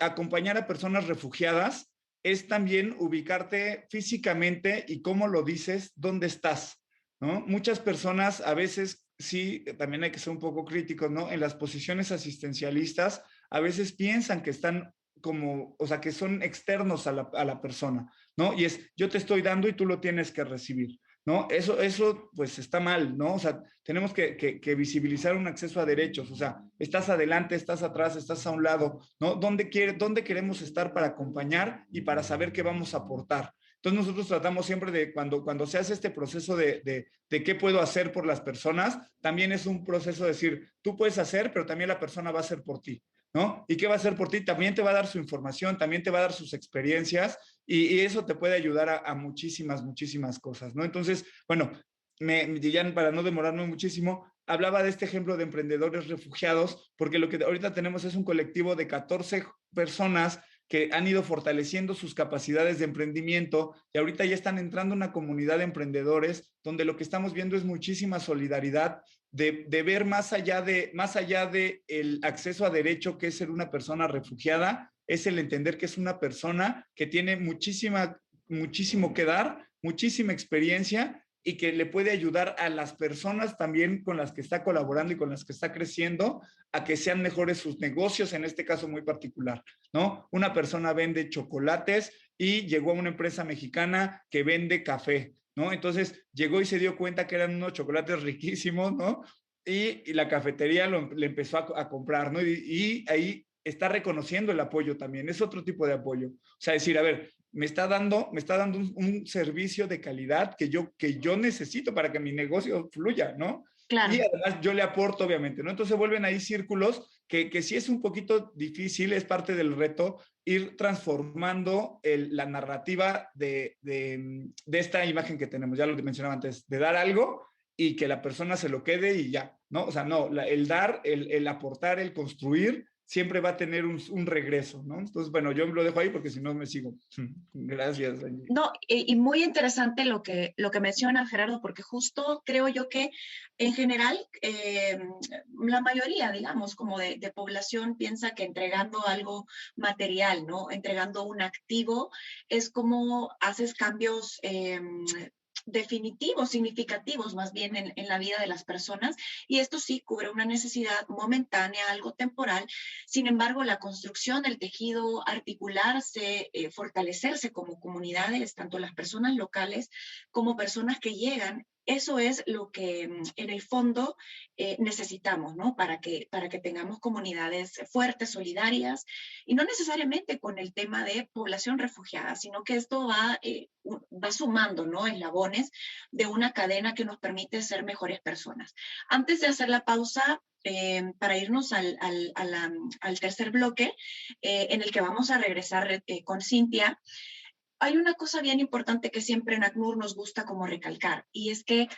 acompañar a personas refugiadas es también ubicarte físicamente y cómo lo dices, dónde estás, ¿no? Muchas personas a veces, sí, también hay que ser un poco críticos, ¿no? En las posiciones asistencialistas, a veces piensan que están o sea, que son externos a la persona, ¿no? Y yo te estoy dando y tú lo tienes que recibir, ¿no? Eso pues está mal, ¿no? O sea, tenemos que visibilizar un acceso a derechos, o sea, estás adelante, estás atrás, estás a un lado, ¿no? ¿Dónde queremos estar para acompañar y para saber qué vamos a aportar? Entonces nosotros tratamos siempre de cuando se hace este proceso de qué puedo hacer por las personas, también es un proceso de decir, tú puedes hacer, pero también la persona va a hacer por ti, ¿no? ¿Y qué va a hacer por ti? También te va a dar su información, también te va a dar sus experiencias y eso te puede ayudar a muchísimas cosas, ¿no? Entonces, bueno, ya para no demorarme muchísimo, hablaba de este ejemplo de emprendedores refugiados, porque lo que ahorita tenemos es un colectivo de 14 personas que han ido fortaleciendo sus capacidades de emprendimiento y ahorita ya están entrando una comunidad de emprendedores donde lo que estamos viendo es muchísima solidaridad, de ver más allá de el acceso a derecho que es ser una persona refugiada, es el entender que es una persona que tiene muchísimo que dar, muchísima experiencia y que le puede ayudar a las personas también con las que está colaborando y con las que está creciendo a que sean mejores sus negocios, en este caso muy particular, ¿no? Una persona vende chocolates y llegó a una empresa mexicana que vende café, ¿no? Entonces llegó y se dio cuenta que eran unos chocolates riquísimos, ¿no? Y la cafetería le empezó a comprar, ¿no? Y ahí está reconociendo el apoyo también, es otro tipo de apoyo. O sea, decir, a ver, me está dando un servicio de calidad que yo necesito para que mi negocio fluya, ¿no? Claro. Y además yo le aporto, obviamente, ¿no? Entonces vuelven ahí círculos que sí es un poquito difícil, es parte del reto, ir transformando la narrativa de esta imagen que tenemos, ya lo mencionaba antes, de dar algo y que la persona se lo quede y ya, ¿no? O sea, no, el dar, el aportar, el construir, siempre va a tener un regreso, ¿no? Entonces, bueno, yo lo dejo ahí porque si no me sigo. Gracias, Angie. No, y muy interesante lo que menciona Gerardo, porque justo creo yo que en general la mayoría, digamos, como de población piensa que entregando algo material, ¿no? Entregando un activo es como haces cambios definitivos, significativos más bien en la vida de las personas, y esto sí cubre una necesidad momentánea, algo temporal. Sin embargo, la construcción del tejido, articularse, fortalecerse como comunidades, tanto las personas locales como personas que llegan, eso es lo que en el fondo necesitamos, ¿no? Para que tengamos comunidades fuertes, solidarias, y no necesariamente con el tema de población refugiada, sino que esto va sumando, ¿no? Eslabones de una cadena que nos permite ser mejores personas. Antes de hacer la pausa, para irnos al tercer bloque, en el que vamos a regresar con Cintia, hay una cosa bien importante que siempre en ACNUR nos gusta como recalcar, y es que,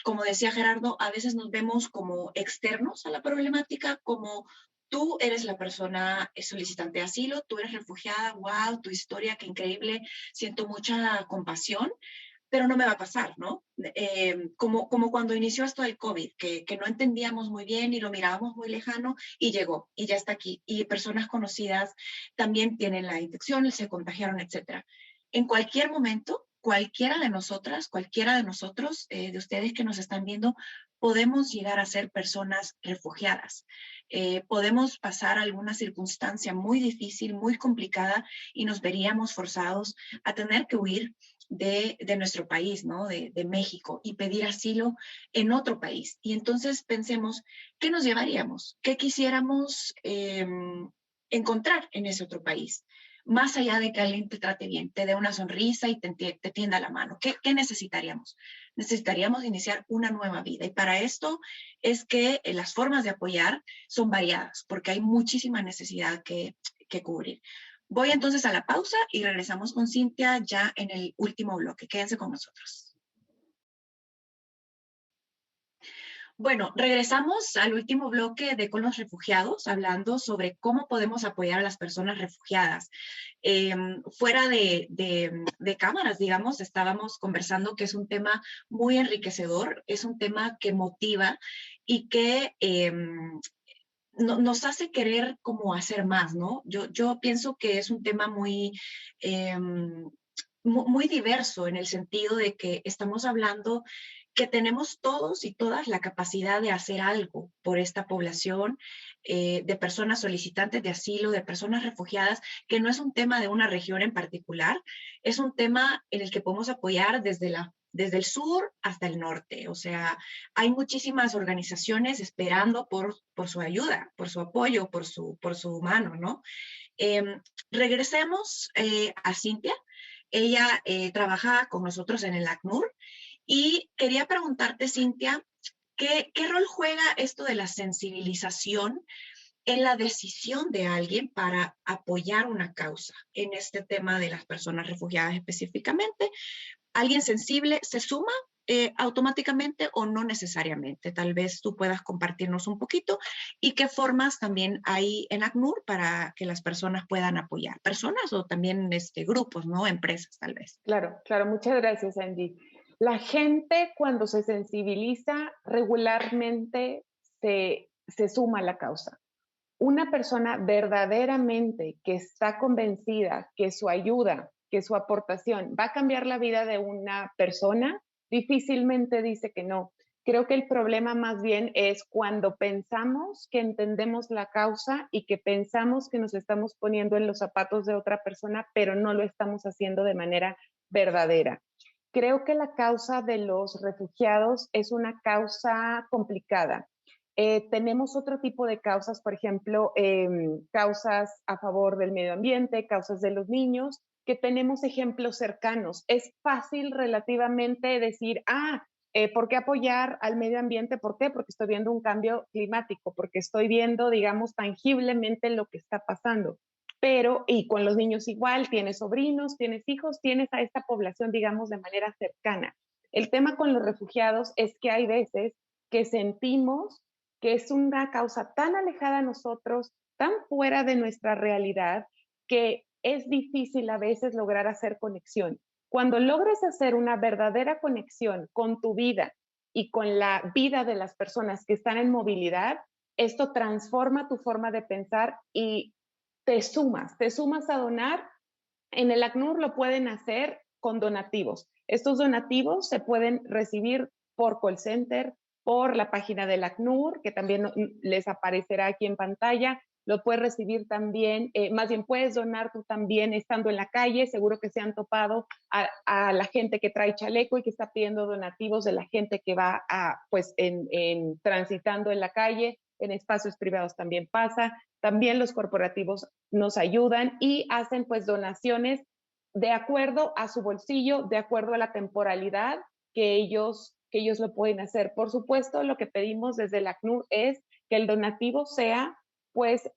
como decía Gerardo, a veces nos vemos como externos a la problemática, como tú eres la persona solicitante de asilo, tú eres refugiada, wow, tu historia, qué increíble, siento mucha compasión, pero no me va a pasar, ¿no? Como cuando inició esto del COVID, que no entendíamos muy bien y lo mirábamos muy lejano y llegó y ya está aquí. Y personas conocidas también tienen la infección, se contagiaron, etc. En cualquier momento, cualquiera de nosotras, cualquiera de nosotros, de ustedes que nos están viendo, podemos llegar a ser personas refugiadas. Podemos pasar alguna circunstancia muy difícil, muy complicada, y nos veríamos forzados a tener que huir de nuestro país, ¿no? De México, y pedir asilo en otro país. Y entonces pensemos, ¿qué nos llevaríamos? ¿Qué quisiéramos encontrar en ese otro país? Más allá de que alguien te trate bien, te dé una sonrisa y te tienda la mano. ¿Qué necesitaríamos? Necesitaríamos iniciar una nueva vida. Y para esto es que las formas de apoyar son variadas, porque hay muchísima necesidad que cubrir. Voy entonces a la pausa y regresamos con Cintia ya en el último bloque. Quédense con nosotros. Bueno, regresamos al último bloque de Con los Refugiados, hablando sobre cómo podemos apoyar a las personas refugiadas. Fuera de cámaras, digamos, estábamos conversando que es un tema muy enriquecedor, es un tema que motiva y que nos hace querer como hacer más, ¿no? Yo pienso que es un tema muy diverso, en el sentido de que estamos hablando que tenemos todos y todas la capacidad de hacer algo por esta población de personas solicitantes de asilo, de personas refugiadas, que no es un tema de una región en particular, es un tema en el que podemos apoyar desde el sur hasta el norte. O sea, hay muchísimas organizaciones esperando por su ayuda, por su apoyo, por su mano, ¿no? Regresemos a Cintia. Ella trabaja con nosotros en el ACNUR, y quería preguntarte, Cintia, ¿qué rol juega esto de la sensibilización en la decisión de alguien para apoyar una causa en este tema de las personas refugiadas específicamente? ¿Alguien sensible se suma automáticamente o no necesariamente. Tal vez tú puedas compartirnos un poquito y qué formas también hay en ACNUR para que las personas puedan apoyar. Personas o también grupos, ¿no? Empresas, tal vez. Claro, claro. Muchas gracias, Angie. La gente cuando se sensibiliza regularmente se suma a la causa. Una persona verdaderamente que está convencida que su ayuda, que su aportación va a cambiar la vida de una persona, difícilmente dice que no. Creo que el problema más bien es cuando pensamos que entendemos la causa y que pensamos que nos estamos poniendo en los zapatos de otra persona, pero no lo estamos haciendo de manera verdadera. Creo que la causa de los refugiados es una causa complicada. Tenemos otro tipo de causas, por ejemplo, causas a favor del medio ambiente, causas de los niños, que tenemos ejemplos cercanos. Es fácil relativamente decir, ¿por qué apoyar al medio ambiente? ¿Por qué? Porque estoy viendo un cambio climático, porque estoy viendo, digamos, tangiblemente lo que está pasando. Pero, y con los niños igual, tienes sobrinos, tienes hijos, tienes a esta población, digamos, de manera cercana. El tema con los refugiados es que hay veces que sentimos que es una causa tan alejada a nosotros, tan fuera de nuestra realidad, que es difícil a veces lograr hacer conexión. Cuando logres hacer una verdadera conexión con tu vida y con la vida de las personas que están en movilidad, esto transforma tu forma de pensar y te sumas a donar. En el ACNUR lo pueden hacer con donativos. Estos donativos se pueden recibir por call center, por la página del ACNUR, que también les aparecerá aquí en pantalla. Lo puedes recibir también, más bien puedes donar tú también estando en la calle. Seguro que se han topado a la gente que trae chaleco y que está pidiendo donativos, de la gente que va pues transitando en la calle. En espacios privados también pasa. También los corporativos nos ayudan y hacen pues donaciones de acuerdo a su bolsillo, de acuerdo a la temporalidad que ellos lo pueden hacer. Por supuesto, lo que pedimos desde la ACNUR es que el donativo sea pues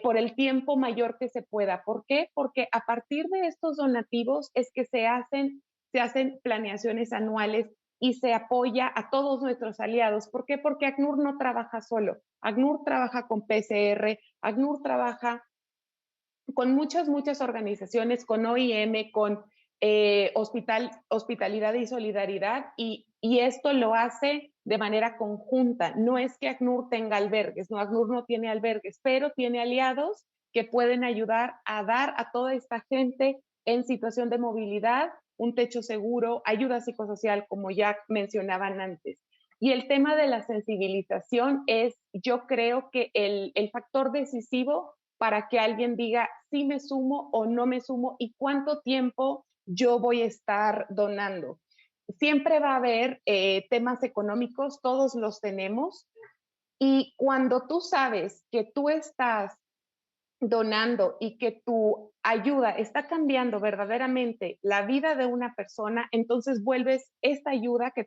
por el tiempo mayor que se pueda. ¿Por qué? Porque a partir de estos donativos es que se hacen planeaciones anuales y se apoya a todos nuestros aliados. ¿Por qué? Porque ACNUR no trabaja solo. ACNUR trabaja con PCR, ACNUR trabaja con muchas organizaciones, con OIM, con Hospitalidad y Solidaridad, y esto lo hace de manera conjunta. No es que ACNUR tenga albergues, no, ACNUR no tiene albergues, pero tiene aliados que pueden ayudar a dar a toda esta gente en situación de movilidad un techo seguro, ayuda psicosocial, como ya mencionaban antes. Y el tema de la sensibilización es, yo creo que el factor decisivo para que alguien diga si me sumo o no me sumo y cuánto tiempo yo voy a estar donando. Siempre va a haber temas económicos, todos los tenemos, y cuando tú sabes que tú estás donando y que tu ayuda está cambiando verdaderamente la vida de una persona, entonces vuelves esta ayuda que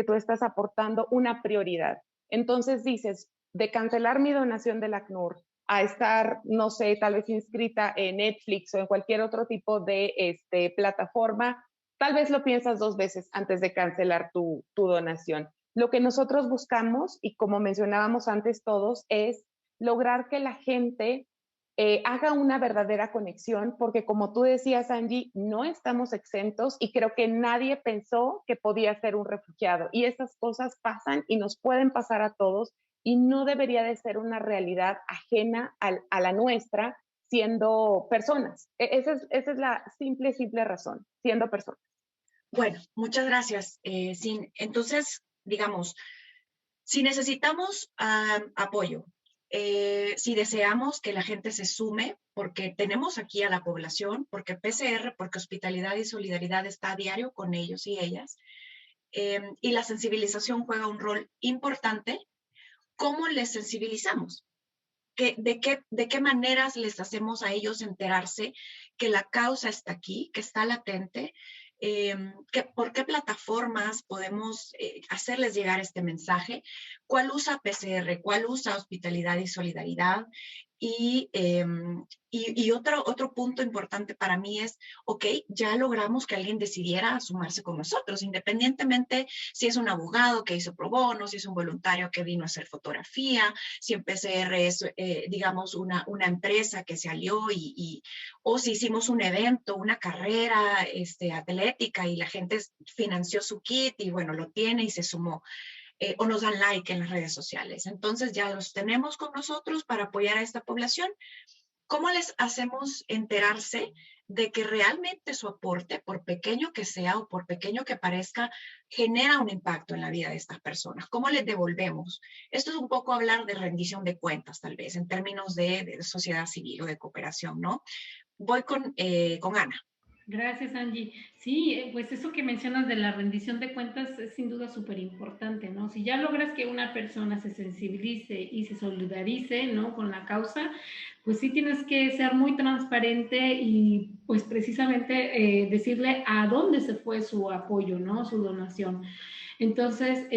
tú estás aportando una prioridad. Entonces dices, de cancelar mi donación del ACNUR a estar, no sé, tal vez inscrita en Netflix o en cualquier otro tipo de plataforma, tal vez lo piensas 2 veces antes de cancelar tu donación. Lo que nosotros buscamos, y como mencionábamos antes todos, es lograr que la gente haga una verdadera conexión, porque como tú decías, Angie, no estamos exentos y creo que nadie pensó que podía ser un refugiado. Y esas cosas pasan y nos pueden pasar a todos y no debería de ser una realidad ajena a la nuestra siendo personas. Esa es la simple razón, siendo personas. Bueno, muchas gracias. Entonces, digamos, si necesitamos apoyo, si deseamos que la gente se sume, porque tenemos aquí a la población, porque PCR, porque Hospitalidad y Solidaridad está a diario con ellos y ellas, y la sensibilización juega un rol importante, ¿cómo les sensibilizamos? ¿De qué maneras les hacemos a ellos enterarse que la causa está aquí, que está latente? ¿Por qué plataformas podemos hacerles llegar este mensaje? ¿Cuál usa PCR? ¿Cuál usa Hospitalidad y Solidaridad? Y otro punto importante para mí es, ok, ya logramos que alguien decidiera sumarse con nosotros, independientemente si es un abogado que hizo pro bono, si es un voluntario que vino a hacer fotografía, si en PCR es, digamos, una empresa que se alió o si hicimos un evento, una carrera atlética y la gente financió su kit y bueno, lo tiene y se sumó. O nos dan like en las redes sociales. Entonces ya los tenemos con nosotros para apoyar a esta población. ¿Cómo les hacemos enterarse de que realmente su aporte, por pequeño que sea o por pequeño que parezca, genera un impacto en la vida de estas personas? ¿Cómo les devolvemos? Esto es un poco hablar de rendición de cuentas, tal vez, en términos de sociedad civil o de cooperación, ¿no? Voy con Ana. Gracias, Angie. Sí, pues eso que mencionas de la rendición de cuentas es sin duda súper importante, ¿no? Si ya logras que una persona se sensibilice y se solidarice, ¿no?, con la causa, pues sí tienes que ser muy transparente y pues precisamente decirle a dónde se fue su apoyo, ¿no?, su donación. Entonces,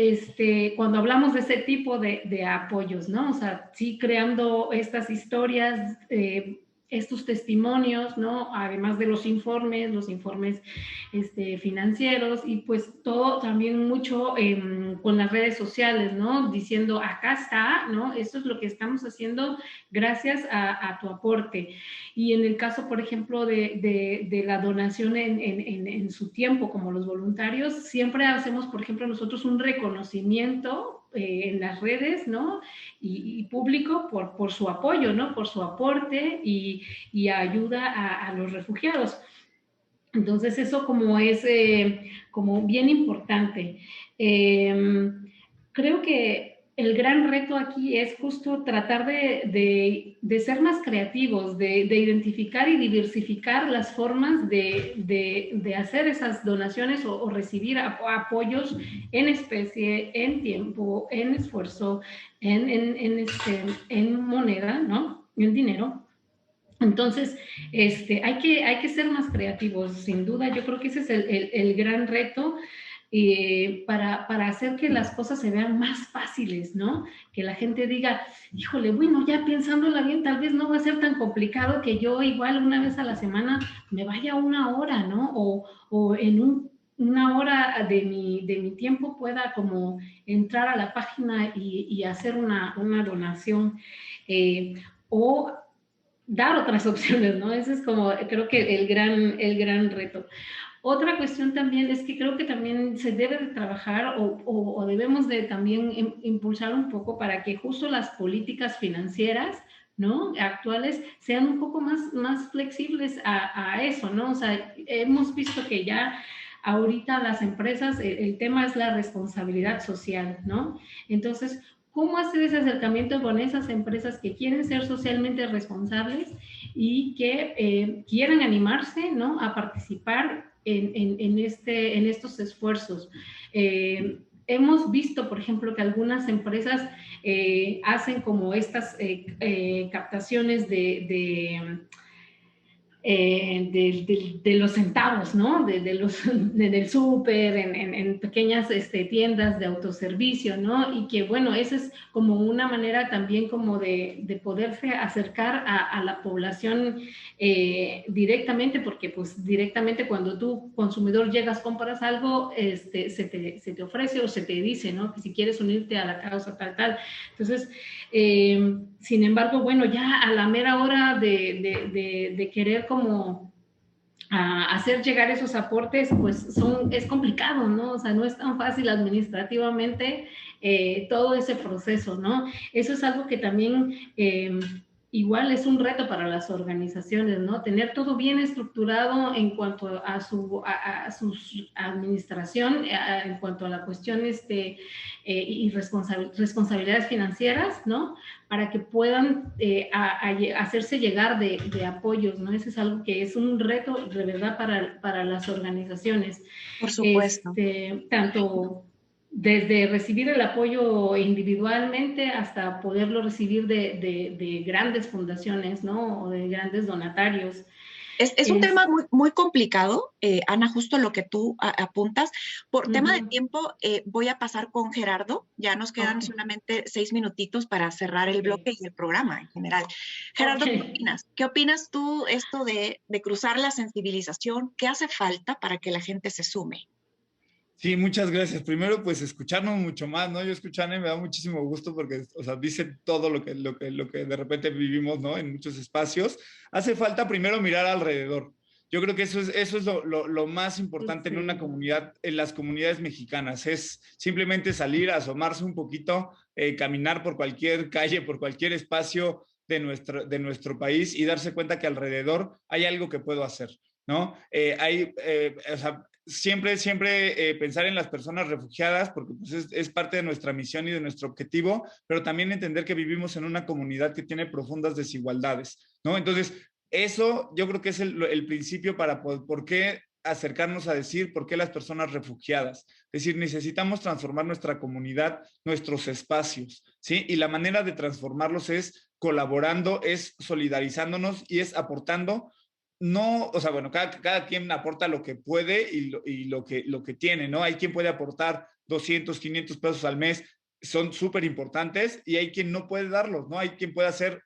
cuando hablamos de ese tipo de apoyos, ¿no? O sea, sí creando estas historias, estos testimonios, ¿no? Además de los informes financieros y pues todo también mucho con las redes sociales, ¿no? Diciendo, acá está, ¿no? Esto es lo que estamos haciendo gracias a tu aporte. Y en el caso, por ejemplo, de la donación en su tiempo, como los voluntarios, siempre hacemos, por ejemplo, nosotros un reconocimiento en las redes, ¿no? Y público por su apoyo, ¿no? Por su aporte y ayuda a los refugiados. Entonces eso como es como bien importante. Creo que el gran reto aquí es justo tratar de ser más creativos, de identificar y diversificar las formas de hacer esas donaciones o recibir apoyos en especie, en tiempo, en esfuerzo, en moneda, ¿no? En dinero. Entonces, hay que ser más creativos, sin duda. Yo creo que ese es el gran reto para hacer que las cosas se vean más fáciles, ¿no? Que la gente diga, híjole, bueno, ya pensándola bien, tal vez no va a ser tan complicado que yo igual una vez a la semana me vaya una hora, ¿no? O en una hora de mi tiempo pueda como entrar a la página y hacer una donación. O dar otras opciones, ¿no? Ese es como, creo que el gran reto. Otra cuestión también es que creo que también se debe de trabajar o debemos de también impulsar un poco para que justo las políticas financieras, ¿no?, actuales sean un poco más flexibles a eso, ¿no? O sea, hemos visto que ya ahorita las empresas, el tema es la responsabilidad social, ¿no? Entonces, ¿cómo hacer ese acercamiento con esas empresas que quieren ser socialmente responsables y que quieran animarse, ¿no?, a participar en estos esfuerzos? Hemos visto, por ejemplo, que algunas empresas hacen como estas captaciones de los centavos, ¿no? Del súper, en pequeñas tiendas de autoservicio, ¿no? Y que, bueno, esa es como una manera también como de poderse acercar a la población directamente, porque pues directamente cuando tú, consumidor, llegas, compras algo, se te ofrece o se te dice, ¿no?, que si quieres unirte a la causa tal. Entonces, sin embargo, bueno, ya a la mera hora de querer como hacer llegar esos aportes, pues es complicado, ¿no? O sea, no es tan fácil administrativamente todo ese proceso, ¿no? Eso es algo que también igual es un reto para las organizaciones, ¿no? Tener todo bien estructurado en cuanto a su administración, en cuanto a la cuestión y responsabilidades financieras, ¿no?, para que puedan hacerse llegar de apoyos, ¿no? Eso es algo que es un reto de verdad para las organizaciones. Por supuesto. Tanto desde recibir el apoyo individualmente hasta poderlo recibir de grandes fundaciones, ¿no?, o de grandes donatarios. Es un tema muy, muy complicado, Ana, justo lo que tú apuntas. Por tema de tiempo, voy a pasar con Gerardo. Ya nos quedan solamente 6 minutitos para cerrar el bloque y el programa en general. Gerardo, ¿qué opinas? ¿Qué opinas tú esto de cruzar la sensibilización? ¿Qué hace falta para que la gente se sume? Sí, muchas gracias. Primero, pues escucharnos mucho más, ¿no? Yo escucharme me da muchísimo gusto porque, o sea, dice todo lo que de repente vivimos, ¿no? En muchos espacios. Hace falta primero mirar alrededor. Yo creo que eso es lo más importante en una comunidad, en las comunidades mexicanas, es simplemente salir, asomarse un poquito, caminar por cualquier calle, por cualquier espacio de nuestro país y darse cuenta que alrededor hay algo que puedo hacer, ¿no? O sea, siempre pensar en las personas refugiadas, porque pues es parte de nuestra misión y de nuestro objetivo, pero también entender que vivimos en una comunidad que tiene profundas desigualdades, ¿no? Entonces, eso yo creo que es el principio para por qué acercarnos a decir por qué las personas refugiadas. Es decir, necesitamos transformar nuestra comunidad, nuestros espacios, ¿sí? Y la manera de transformarlos es colaborando, es solidarizándonos y es aportando. No, o sea, bueno, cada quien aporta lo que puede y lo que tiene, ¿no? Hay quien puede aportar 200, 500 pesos al mes, son súper importantes, y hay quien no puede darlos, ¿no? Hay quien puede hacer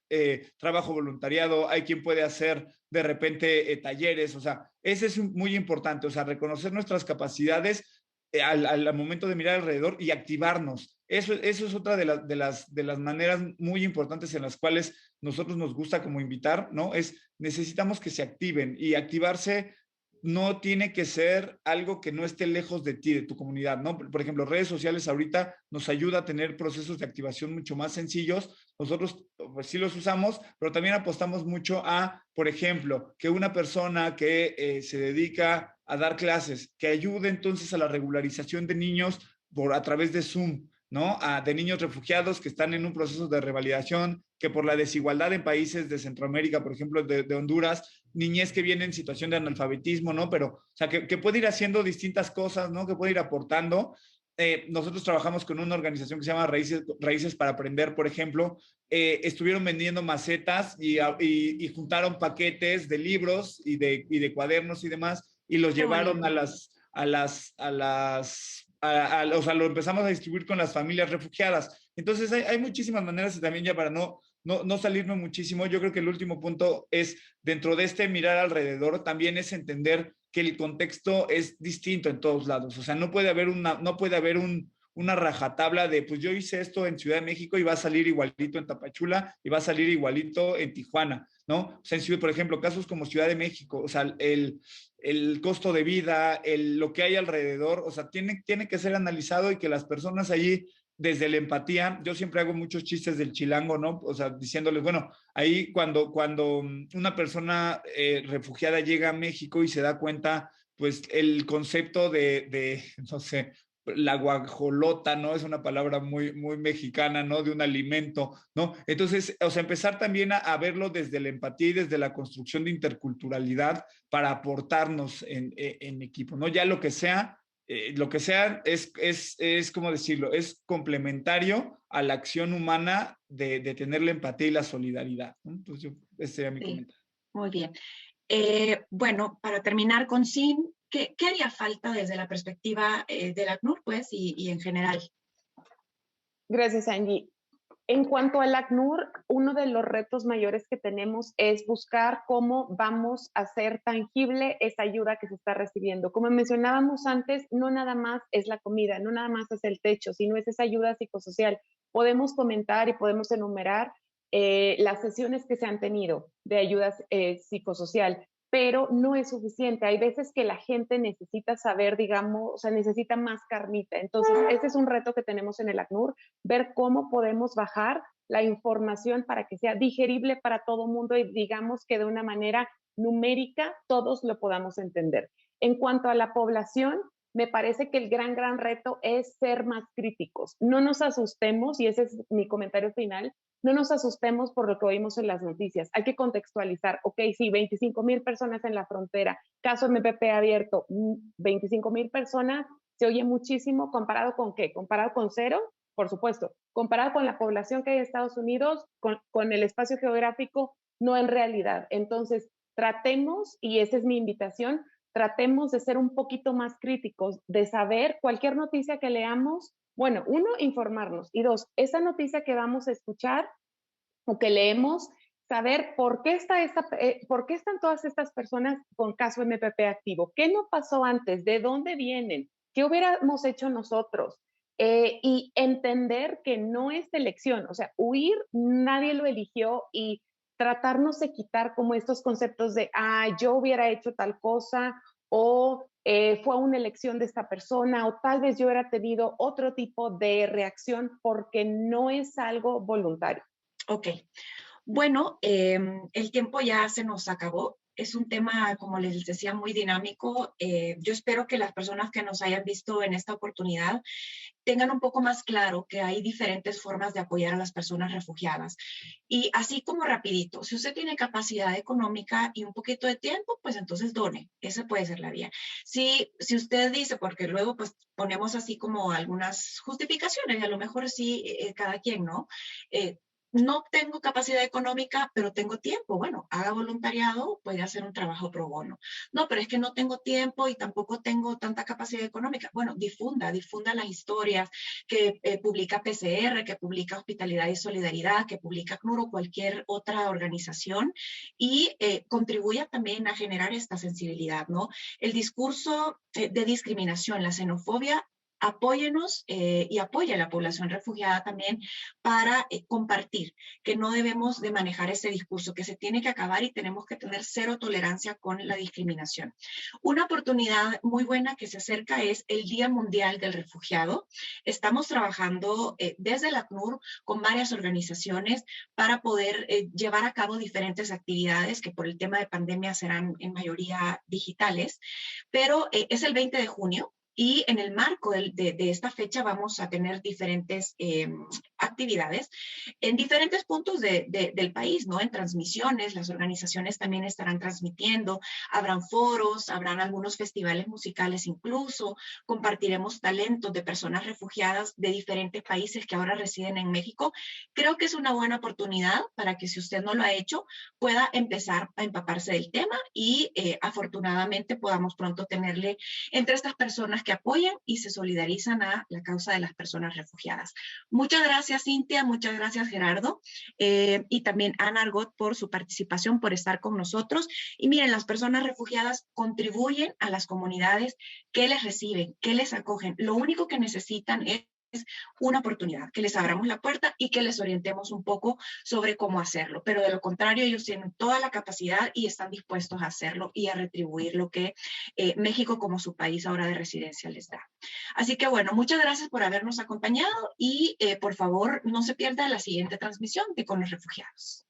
trabajo voluntariado, hay quien puede hacer de repente talleres, o sea, ese es muy importante, o sea, reconocer nuestras capacidades al momento de mirar alrededor y activarnos. Eso es otra de las maneras muy importantes en las cuales nosotros nos gusta como invitar, ¿no? Necesitamos que se activen, y activarse no tiene que ser algo que no esté lejos de ti, de tu comunidad, ¿no? Por ejemplo, redes sociales ahorita nos ayuda a tener procesos de activación mucho más sencillos. Nosotros pues sí los usamos, pero también apostamos mucho a, por ejemplo, que una persona que se dedica a dar clases, que ayude entonces a la regularización de niños a través de Zoom, ¿no? De niños refugiados que están en un proceso de revalidación, que por la desigualdad en países de Centroamérica, por ejemplo, de Honduras, niñez que viene en situación de analfabetismo, ¿no? Pero, o sea, que puede ir haciendo distintas cosas, ¿no? Que puede ir aportando. Nosotros trabajamos con una organización que se llama Raíces para Aprender, por ejemplo. Estuvieron vendiendo macetas y juntaron paquetes de libros y de cuadernos y demás, y los llevaron o sea, lo empezamos a distribuir con las familias refugiadas. Entonces hay muchísimas maneras, y también ya para no salirme muchísimo, yo creo que el último punto es, dentro de este mirar alrededor, también es entender que el contexto es distinto en todos lados. O sea, no puede haber una rajatabla de, pues yo hice esto en Ciudad de México y va a salir igualito en Tapachula y va a salir igualito en Tijuana, ¿no? O sea, por ejemplo, casos como Ciudad de México, o sea, el costo de vida, lo que hay alrededor, o sea, tiene que ser analizado, y que las personas allí, desde la empatía, yo siempre hago muchos chistes del chilango, ¿no? O sea, diciéndoles, bueno, ahí cuando una persona refugiada llega a México y se da cuenta, pues el concepto no sé, la guajolota, ¿no? Es una palabra muy, muy mexicana, ¿no? De un alimento, ¿no? Entonces, o sea, empezar también a verlo desde la empatía y desde la construcción de interculturalidad para aportarnos en equipo, ¿no? Ya lo que sea es ¿cómo decirlo? Es complementario a la acción humana de tener la empatía y la solidaridad, ¿no? Entonces, ese sería mi comentario. Muy bien. Bueno, para terminar con Sin, ¿qué haría falta desde la perspectiva del ACNUR, pues, y en general? Gracias, Angie. En cuanto al ACNUR, uno de los retos mayores que tenemos es buscar cómo vamos a hacer tangible esa ayuda que se está recibiendo. Como mencionábamos antes, no nada más es la comida, no nada más es el techo, sino es esa ayuda psicosocial. Podemos comentar y podemos enumerar las sesiones que se han tenido de ayuda psicosocial, pero no es suficiente. Hay veces que la gente necesita saber, digamos, o sea, necesita más carnita. Entonces, ese es un reto que tenemos en el ACNUR, ver cómo podemos bajar la información para que sea digerible para todo mundo y digamos que de una manera numérica todos lo podamos entender. En cuanto a la población, me parece que el gran reto es ser más críticos. No nos asustemos, y ese es mi comentario final, no nos asustemos por lo que oímos en las noticias. Hay que contextualizar. Ok, sí, 25,000 personas en la frontera, caso MPP abierto, 25,000 personas, se oye muchísimo. ¿Comparado con qué? ¿Comparado con cero? Por supuesto. Comparado con la población que hay en Estados Unidos, con el espacio geográfico, no en realidad. Entonces, tratemos, y esa es mi invitación, tratemos de ser un poquito más críticos, de saber cualquier noticia que leamos, bueno, uno, informarnos, y dos, esa noticia que vamos a escuchar o que leemos, saber por qué están todas estas personas con caso MPP activo, qué no pasó antes, de dónde vienen, qué hubiéramos hecho nosotros, y entender que no es elección, o sea, huir nadie lo eligió, y tratarnos de quitar como estos conceptos de, yo hubiera hecho tal cosa, o fue una elección de esta persona, o tal vez yo hubiera tenido otro tipo de reacción, porque no es algo voluntario. Ok. Bueno, el tiempo ya se nos acabó. Es un tema, como les decía, muy dinámico. Yo espero que las personas que nos hayan visto en esta oportunidad tengan un poco más claro que hay diferentes formas de apoyar a las personas refugiadas. Y así como rapidito, si usted tiene capacidad económica y un poquito de tiempo, pues entonces done. Esa puede ser la vía. Si usted dice, porque luego pues ponemos así como algunas justificaciones, y a lo mejor sí, cada quien, ¿no? No tengo capacidad económica, pero tengo tiempo. Bueno, haga voluntariado, puede hacer un trabajo pro bono. No, pero es que no tengo tiempo y tampoco tengo tanta capacidad económica. Bueno, difunda las historias que publica PCR, que publica Hospitalidad y Solidaridad, que publica CNUR o cualquier otra organización, y contribuya también a generar esta sensibilidad, ¿no? El discurso de discriminación, la xenofobia, apóyenos y apoya a la población refugiada también para compartir que no debemos de manejar ese discurso, que se tiene que acabar y tenemos que tener cero tolerancia con la discriminación. Una oportunidad muy buena que se acerca es el Día Mundial del Refugiado. Estamos trabajando desde la CNUR con varias organizaciones para poder llevar a cabo diferentes actividades que por el tema de pandemia serán en mayoría digitales, pero es el 20 de junio. Y en el marco de esta fecha vamos a tener diferentes actividades en diferentes puntos del país, ¿no? En transmisiones, las organizaciones también estarán transmitiendo, habrán foros, habrán algunos festivales musicales incluso, compartiremos talentos de personas refugiadas de diferentes países que ahora residen en México. Creo que es una buena oportunidad para que si usted no lo ha hecho, pueda empezar a empaparse del tema y afortunadamente podamos pronto tenerle entre estas personas que apoyan y se solidarizan a la causa de las personas refugiadas. Muchas gracias, Cintia, muchas gracias, Gerardo, y también Ana Argot por su participación, por estar con nosotros. Y miren, las personas refugiadas contribuyen a las comunidades que les reciben, que les acogen. Lo único que necesitan es una oportunidad, que les abramos la puerta y que les orientemos un poco sobre cómo hacerlo. Pero de lo contrario, ellos tienen toda la capacidad y están dispuestos a hacerlo y a retribuir lo que México como su país ahora de residencia les da. Así que bueno, muchas gracias por habernos acompañado y por favor no se pierda la siguiente transmisión de Con los Refugiados.